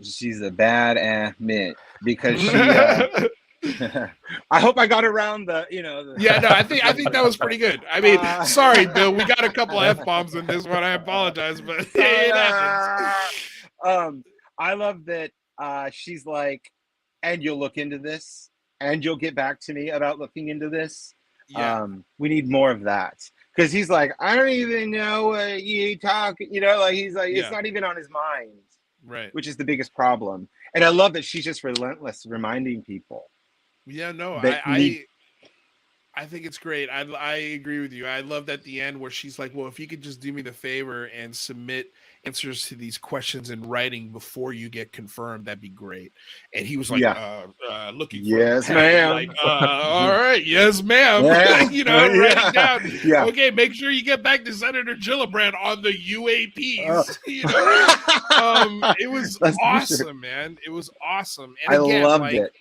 she's a bad mint because she. I hope I got around the. Yeah, no, I think that was pretty good. I mean, sorry, Bill, we got a couple of F-bombs in this one. I apologize, but it happens. I love that she's like, and you'll look into this, and you'll get back to me about looking into this. Yeah. We need more of that. Because he's like, I don't even know what you talk, like he's like, it's not even on his mind. Right. Which is the biggest problem. And I love that she's just relentless reminding people. Yeah, no, I think it's great. I agree with you. I loved at the end where she's like, well, if you could just do me the favor and submit answers to these questions in writing before you get confirmed, that'd be great. And he was like, looking for yes, ma'am. Like, all right, yes, ma'am. Yeah. Write it down. Yeah. Okay, make sure you get back to Senator Gillibrand on the UAPs. It was awesome, man. It was awesome. And again, I loved it.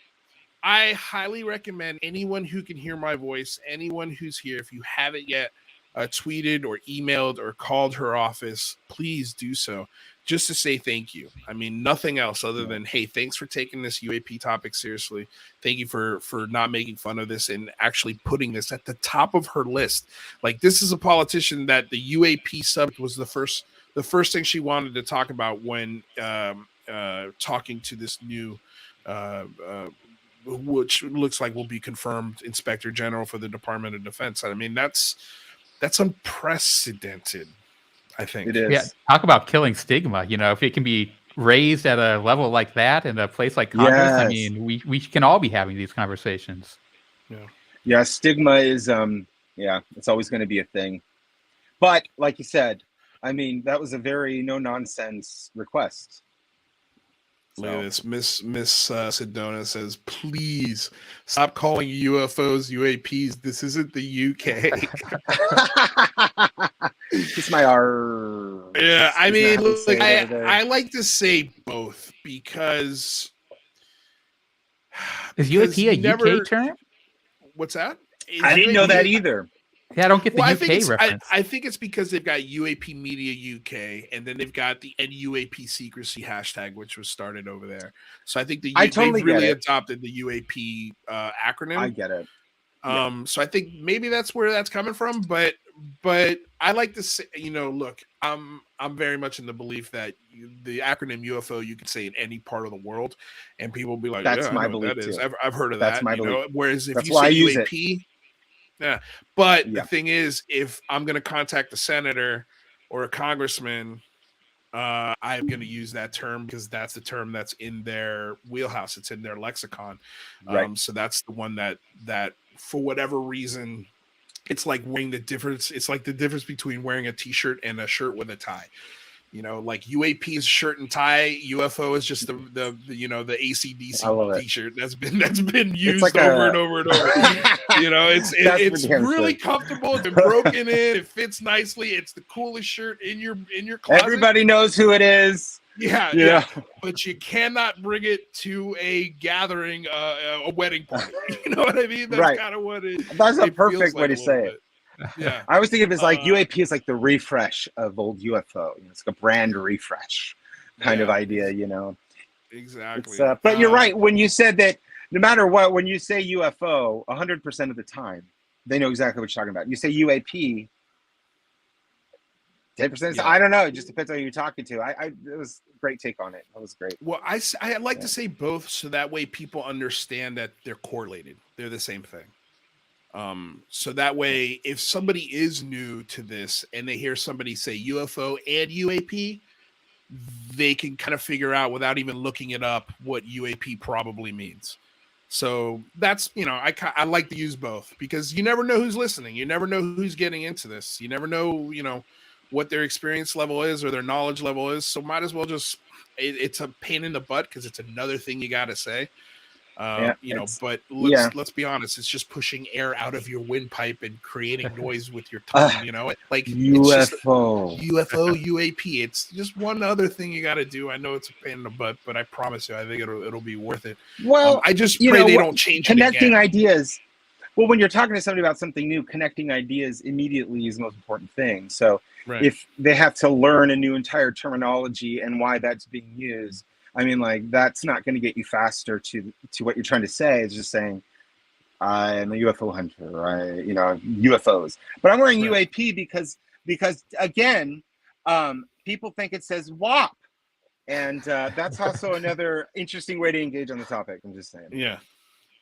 I highly recommend anyone who can hear my voice, anyone who's here, if you haven't yet tweeted or emailed or called her office, please do so, just to say thank you. I mean, nothing else other than, hey, thanks for taking this UAP topic seriously. Thank you for not making fun of this and actually putting this at the top of her list. Like, this is a politician that the UAP subject was the first thing she wanted to talk about when talking to this new which looks like will be confirmed Inspector General for the Department of Defense. I mean, that's unprecedented, I think. It is. Yeah, talk about killing stigma. If it can be raised at a level like that in a place like Congress, I mean, we can all be having these conversations. Yeah, stigma is, it's always going to be a thing. But like you said, I mean, that was a very no-nonsense request. Look at this. Miss Sedona says, please stop calling UFOs UAPs. This isn't the UK. It's my R. Yeah, I mean, look, I like to say both because is UAP a UK term? What's that? I didn't know that either. Yeah, I don't get the UK reference. I think it's because they've got UAP Media UK, and then they've got the NUAP Secrecy hashtag, which was started over there. So I think they've really adopted the UAP acronym. I get it. So I think maybe that's where that's coming from. But I like to say, look, I'm very much in the belief that the acronym UFO you can say in any part of the world, and people will be like, "That's my belief that too. is. I've heard of that's that." My belief. Whereas if that's you why say I use UAP. It. Yeah, but the thing is, if I'm going to contact a senator or a congressman, I'm going to use that term because that's the term that's in their wheelhouse. It's in their lexicon. Right. So that's the one that for whatever reason, it's like wearing the difference. It's like the difference between wearing a t-shirt and a shirt with a tie. Like UAP is shirt and tie. UFO is just the AC/DC t-shirt that's been used like over and over and over. It's really comfortable. It's been broken in. It fits nicely. It's the coolest shirt in your closet. Everybody knows who it is. Yeah. But you cannot bring it to a gathering, a wedding party. You know what I mean? That's kind of what it. That's a perfect way to say it. Yeah. I always think of it as like UAP is like the refresh of old UFO. It's like a brand refresh kind of idea, Exactly. But you're right when you said that no matter what, when you say UFO, 100% of the time, they know exactly what you're talking about. You say UAP, 10%. I don't know. It just depends on who you're talking to. It was a great take on it. That was great. Well, I like to say both, so that way people understand that they're correlated. They're the same thing. So that way, if somebody is new to this and they hear somebody say UFO and UAP, they can kind of figure out without even looking it up what UAP probably means. So that's, I like to use both because you never know who's listening. You never know who's getting into this. You never know, what their experience level is or their knowledge level is. So might as well just, it's a pain in the butt because it's another thing you got to say. But let's be honest, it's just pushing air out of your windpipe and creating noise with your tongue, like UFO. it's just UFO, UAP. It's just one other thing you got to do. I know it's a pain in the butt, but I promise you, I think it'll be worth it. Well, I just pray they don't change connecting it again. ideas. Well, when you're talking to somebody about something new, connecting ideas immediately is the most important thing. So if they have to learn a new entire terminology and why that's being used, I mean, like, that's not going to get you faster to what you're trying to say. It's just saying, I'm a UFO hunter, UFOs. But I'm wearing UAP because again, people think it says WAP. And that's also another interesting way to engage on the topic. I'm just saying. Yeah.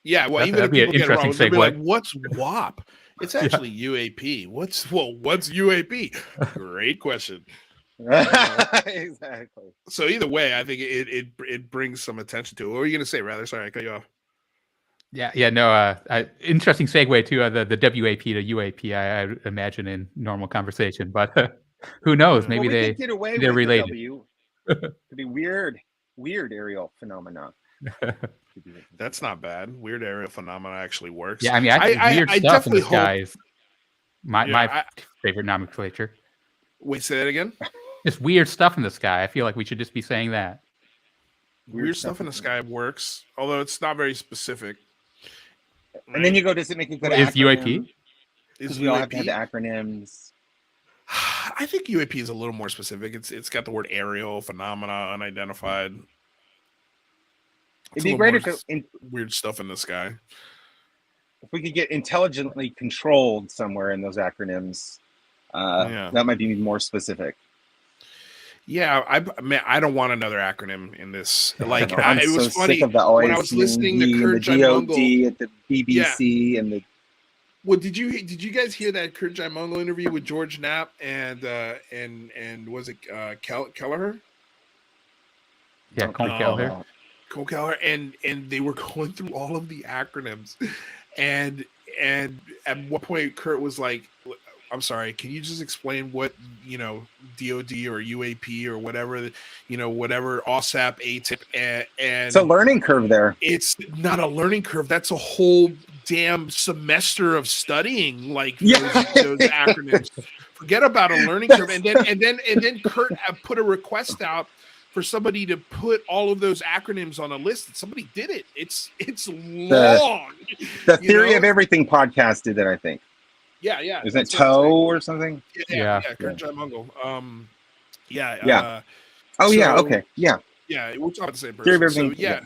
Yeah, well, That'd be an interesting they'll be segue. like, "What's WAP?" It's actually UAP. What's UAP? Great question. Exactly. So either way, I think it brings some attention to it. What were you gonna say, rather? Sorry, I cut you off. Yeah, no. Interesting segue to the WAP to UAP. I imagine in normal conversation, but who knows? Maybe we could get away they're with related. W. Could be weird aerial phenomena. That's not bad. Weird aerial phenomena actually works. Yeah, I mean, weird stuff in the sky is my favorite nomenclature. Wait, say that again? Just weird stuff in the sky. I feel like we should just be saying that. Weird stuff in the sky works, although it's not very specific. And then you go, does it make a good acronym? UAP? Is we all have to have the acronyms. I think UAP is a little more specific. It's got the word aerial, phenomena, unidentified. It'd be great if weird stuff in the sky. If we could get intelligently controlled somewhere in those acronyms, that might be more specific. Yeah, I don't want another acronym in this. Like, it was funny when I was listening to Kurt Jimenez at the BBC and the. Well, did you guys hear that Kurt Jimenez interview with George Knapp and was it Kelleher? Yeah, Cole Kelleher. Cole Kelleher, and they were going through all of the acronyms, and at one point Kurt was like, "I'm sorry, can you just explain what DOD or UAP or whatever whatever OSAP, ATIP and it's a learning curve there. It's not a learning curve. That's a whole damn semester of studying like those acronyms. Forget about a learning curve. And then Kurt put a request out for somebody to put all of those acronyms on a list, and somebody did it. It's long. The Theory of Everything podcast did that, I think. Yeah. Is that Toe or something? Yeah. Kurt Jimenez. Yeah. Okay. Yeah. Yeah, we're talking about the same person. Theory of Everything. So, yeah.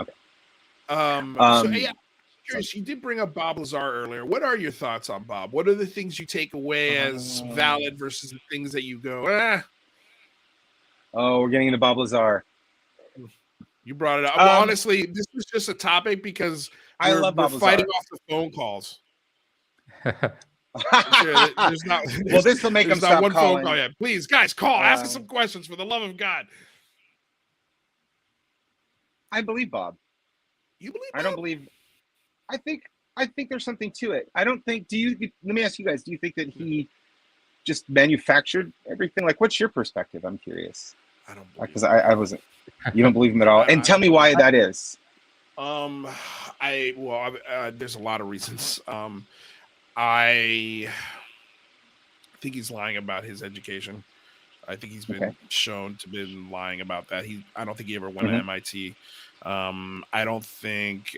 Okay. Curious, you did bring up Bob Lazar earlier. What are your thoughts on Bob? What are the things you take away as valid versus the things that you go, Oh, we're getting into Bob Lazar. You brought it up. Well, honestly, this was just a topic because I love Bob Lazar. Fighting off the phone calls. There's not. Well, this will make him stop one calling. phone call yet. Please, guys, call. Ask us some questions for the love of God. I believe Bob. You believe Bob? I don't believe. I think there's something to it. I don't think. Let me ask you guys. Do you think that he just manufactured everything? Like, what's your perspective? I'm curious. I don't believe because I wasn't. You don't believe him at all, and tell me why that is. There's a lot of reasons. I think he's lying about his education. I think he's been shown to been lying about that. I don't think he ever went to MIT. I don't think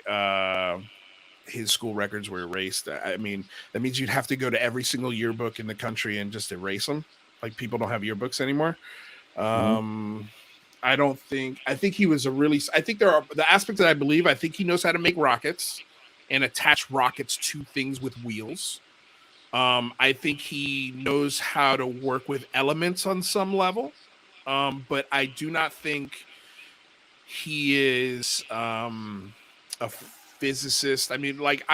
his school records were erased. I mean, that means you'd have to go to every single yearbook in the country and just erase them. Like, people don't have yearbooks anymore. I think he was I think there are the aspects that I think he knows how to make rockets and attach rockets to things with wheels. I think he knows how to work with elements on some level. But I do not think he is a physicist. I mean, like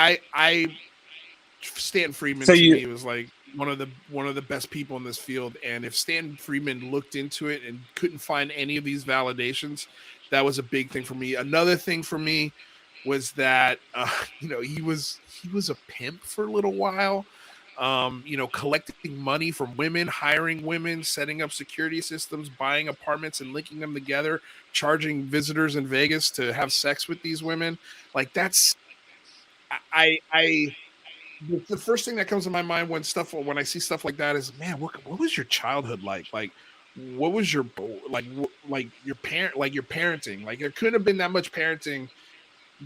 Stan Freeman to me was like one of the best people in this field. And if Stan Freeman looked into it and couldn't find any of these validations, that was a big thing for me. Another thing for me was that he was a pimp for a little while. Collecting money from women, hiring women, setting up security systems, buying apartments and linking them together, charging visitors in Vegas to have sex with these women. Like, that's the first thing that comes to my mind when I see stuff like that is, man, what was your childhood like? Like, what was your your parenting? Like, there couldn't have been that much parenting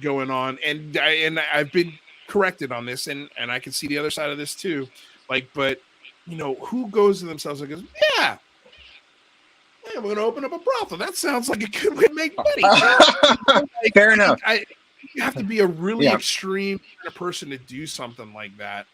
going on. And I've been corrected on this, and I can see the other side of this too. Like, but who goes to themselves and goes, yeah, we're going to open up a brothel. That sounds like a good way to make money. Fair enough. You have to be a really extreme kind of person to do something like that.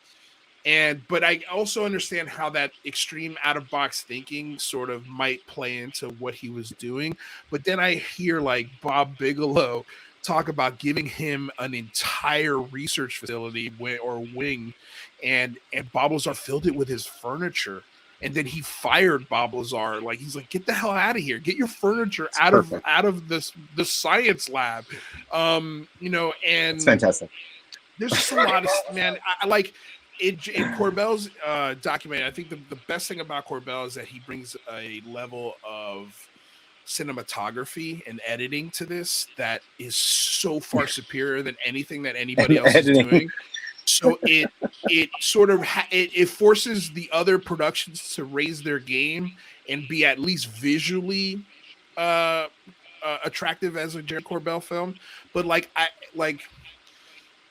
But I also understand how that extreme out of box thinking sort of might play into what he was doing. But then I hear like Bob Bigelow talk about giving him an entire research facility or wing, and Bob Lazar filled it with his furniture. And then he fired Bob Lazar. Like, he's like, get the hell out of here. Get your furnitureout of the science lab. And it's fantastic. There's just a lot of, man, I like in Corbell's documentary. I think the best thing about Corbell is that he brings a level of cinematography and editing to this that is so far superior than anything that anybody else is doing. So it sort of it forces the other productions to raise their game and be at least visually attractive as a Jerry Corbell film. But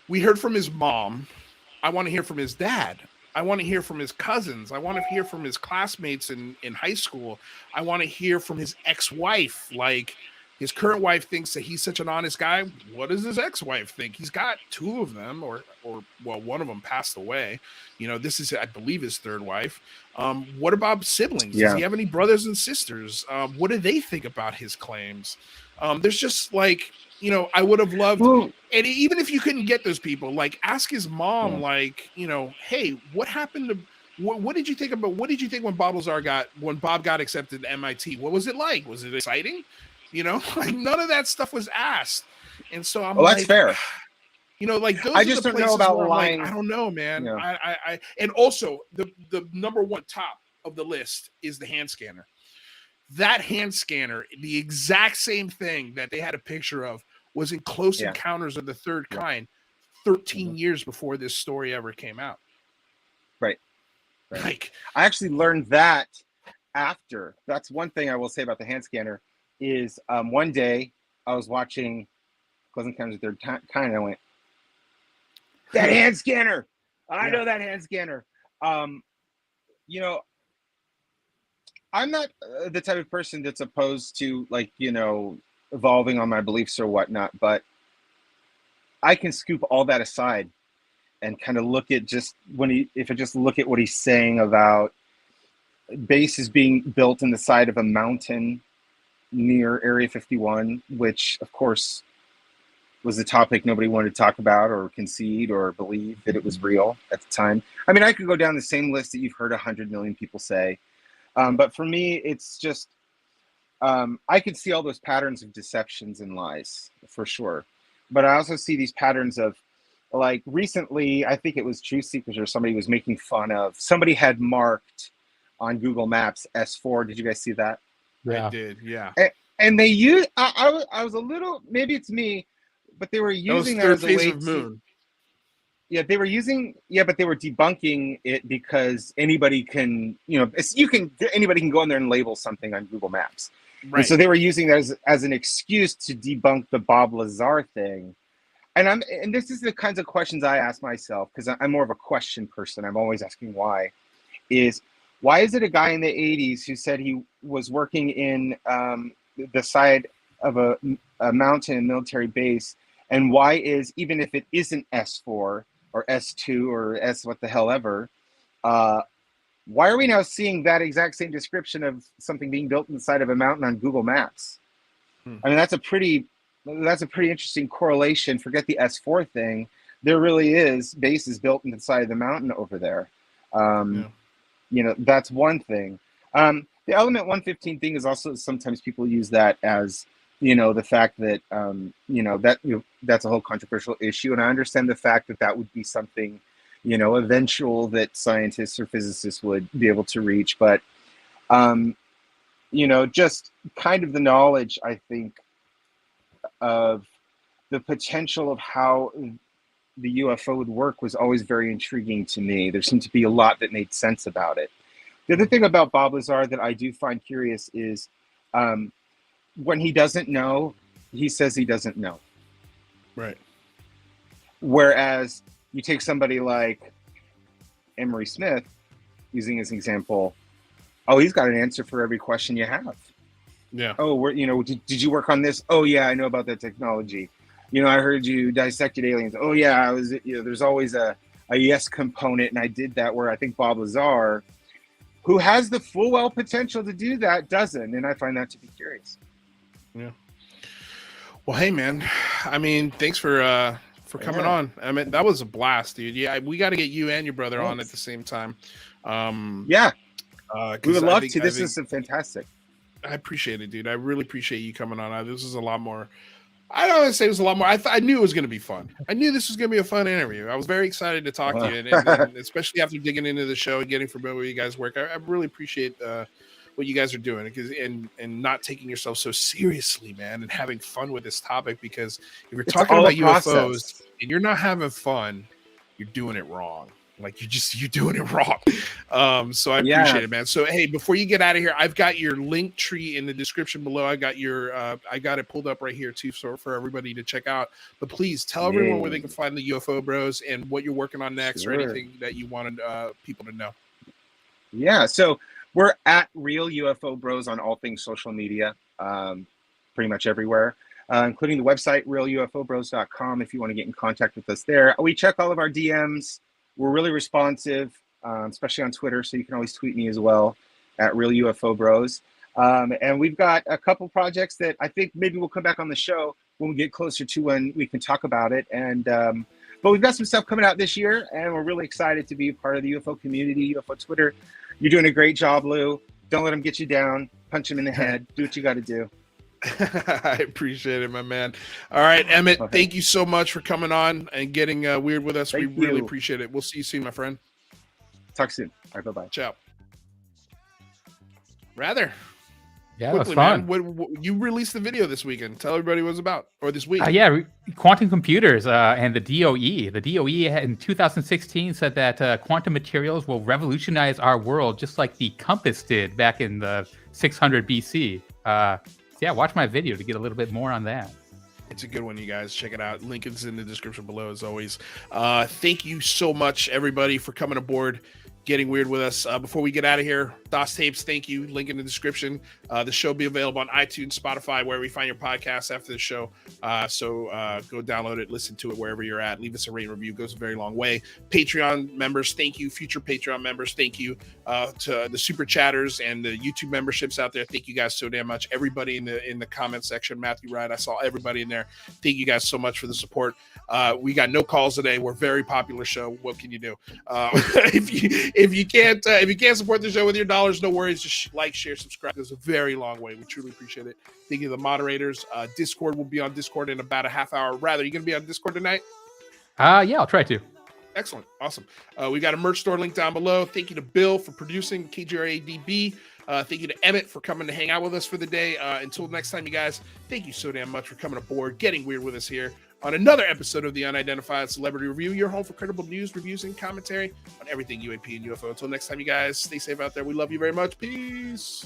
we heard from his mom. I want to hear from his dad. I want to hear from his cousins. I want to hear from his classmates in high school. I want to hear from his ex-wife. Like, his current wife thinks that he's such an honest guy. What does his ex-wife think? He's got two of them, or one of them passed away. This is, I believe, his third wife. What about siblings? Does he have any brothers and sisters? What do they think about his claims? There's just like, I would have loved, and even if you couldn't get those people, like, ask his mom, like, hey, what happened to, what did you think about, what did you think when Bob got accepted to MIT? What was it like? Was it exciting? Like, none of that stuff was asked. And so I'm that's fair. Like, those I just don't know about lying. Like, I don't know, man. I and also the number one top of the list is the hand scanner. That hand scanner, the exact same thing that they had a picture of, was in Close Encounters of the Third Kind 13 years before this story ever came out. Right. Like, I actually learned that after. That's one thing I will say about the hand scanner is one day I was watching Close Encounters of the Third Kind, and I went, that hand scanner! I know that hand scanner. I'm not the type of person that's opposed to, like, evolving on my beliefs or whatnot, but I can scoop all that aside and kind of look at if I just look at what he's saying about bases being built in the side of a mountain near Area 51, which of course was a topic nobody wanted to talk about or concede or believe that it was real at the time. I mean, I could go down the same list that you've heard 100 million people say. But for me, it's just, I could see all those patterns of deceptions and lies for sure. But I also see these patterns of, like, recently, I think it was Truth Seekers or somebody was making fun of, somebody had marked on Google Maps S4. Did you guys see that? Yeah. I did, yeah. And they used, I was a little, maybe it's me, but they were using that as a way to, yeah, they were using, but they were debunking it because anybody can, anybody can go in there and label something on Google Maps. Right. And so they were using that as an excuse to debunk the Bob Lazar thing. and this is the kinds of questions I ask myself, because I'm more of a question person. I'm always asking why is it a guy in the 80s who said he was working in the side of a mountain military base, and why is, even if it isn't S4 or S2 or S what the hell ever, why are we now seeing that exact same description of something being built in the side of a mountain on Google Maps? I mean, that's a pretty interesting correlation. Forget the S4 thing. There really is bases built in the side of the mountain over there. You know, that's one thing. The element 115 thing is also, sometimes people use that as, you know, the fact that, you know, that's a whole controversial issue. And I understand the fact that that would be something, you know, eventual that scientists or physicists would be able to reach. But, you know, just kind of the knowledge, I think, of the potential of how the UFO would work was always very intriguing to me. There seemed to be a lot that made sense about it. The other thing about Bob Lazar that I do find curious is when he doesn't know, he says he doesn't know. Right. Whereas you take somebody like Emery Smith, using as an example, oh, he's got an answer for every question you have. Yeah. Oh, you know, did you work on this? Oh, yeah, I know about that technology. You know, I heard you dissected aliens. Oh, yeah, I was, you know, there's always a yes component, and I did that. Where I think Bob Lazar, who has the full well potential to do that, doesn't. And I find that to be curious. Yeah. Well, hey, man. I mean, thanks for coming on. I mean, that was a blast, dude. Yeah, we got to get you and your brother on at the same time. Yeah. We would love to. This is fantastic. I appreciate it, dude. I really appreciate you coming on. This is a lot more. I don't want to say it was a lot more. I knew it was going to be fun. I knew this was going to be a fun interview. I was very excited to talk to you, and especially after digging into the show and getting familiar with you guys' work. I really appreciate what you guys are doing, and not taking yourself so seriously, man, and having fun with this topic. Because if you're talking about UFOs and you're not having fun, you're doing it wrong. Like you're doing it wrong. So I appreciate it, man. So hey, before you get out of here, I've got your link tree in the description below. I got it pulled up right here too, so for everybody to check out. But please tell everyone where they can find the UFO Bros and what you're working on next, or anything that you wanted people to know. Yeah, so we're at Real UFO Bros on all things social media, pretty much everywhere, including the website realufobros.com. If you want to get in contact with us there, we check all of our DMs. We're really responsive, especially on Twitter, so you can always tweet me as well at Real UFO Bros. And we've got a couple projects that I think maybe we'll come back on the show when we get closer to when we can talk about it. And but we've got some stuff coming out this year, and we're really excited to be part of the UFO community, UFO Twitter. You're doing a great job, Lou. Don't let them get you down. Punch them in the head. Do what you got to do. I appreciate it, my man. All right, Emmett, thank you so much for coming on and getting weird with us. We really appreciate it. We'll see you soon, my friend. Talk soon. All right, bye-bye. Ciao. Rather. Yeah, quickly, that was fun. What, you released the video this weekend. Tell everybody what it's about, or this week. Quantum computers and the DOE. The DOE in 2016 said that quantum materials will revolutionize our world, just like the compass did back in the 600 BC. Yeah, watch my video to get a little bit more on that. It's a good one, you guys. Check it out. Link is in the description below, as always. Thank you so much, everybody, for coming aboard, getting weird with us. Before we get out of here, DOS Tapes, thank you. Link in the description. The show will be available on iTunes, Spotify, wherever you find your podcasts after the show. So go download it, listen to it wherever you're at. Leave us a rate and review. It goes a very long way. Patreon members, thank you. Future Patreon members, thank you. To the super chatters and the YouTube memberships out there, thank you guys so damn much. Everybody in the comment section, Matthew Wright, I saw everybody in there. Thank you guys so much for the support. We got no calls today. We're a very popular show. What can you do? If you can't support the show with your dollars, no worries. Just like, share, subscribe. It goes a very long way. We truly appreciate it. Thank you to the moderators. Discord will be on Discord in about a half hour. Rather, you gonna be on Discord tonight? Yeah, I'll try to. Excellent. Awesome. We got a merch store link down below. Thank you to Bill for producing KGRADB. Thank you to Emmett for coming to hang out with us for the day. Until next time, you guys, thank you so damn much for coming aboard, getting weird with us here on another episode of the Unidentified Celebrity Review, your home for credible news, reviews, and commentary on everything UAP and UFO. Until next time, you guys, stay safe out there. We love you very much. Peace.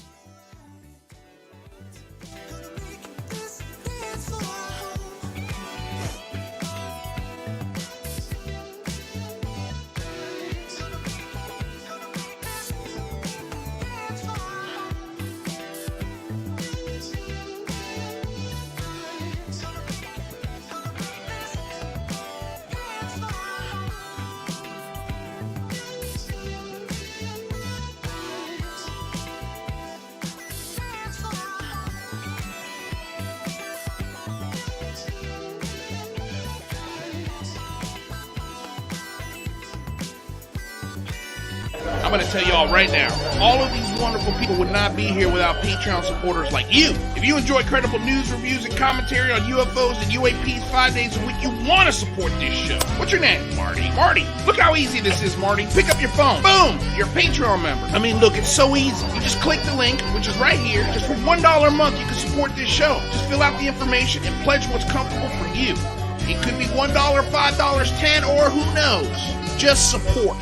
I'm going to tell y'all right now, all of these wonderful people would not be here without Patreon supporters like you. If you enjoy credible news, reviews, and commentary on UFOs and UAPs 5 days a week, you want to support this show. What's your name? Marty. Marty, look how easy this is, Marty. Pick up your phone. Boom, you're a Patreon member. I mean, look, it's so easy. You just click the link, which is right here. Just for $1 a month, you can support this show. Just fill out the information and pledge what's comfortable for you. It could be $1, $5, $10, or who knows. Just support.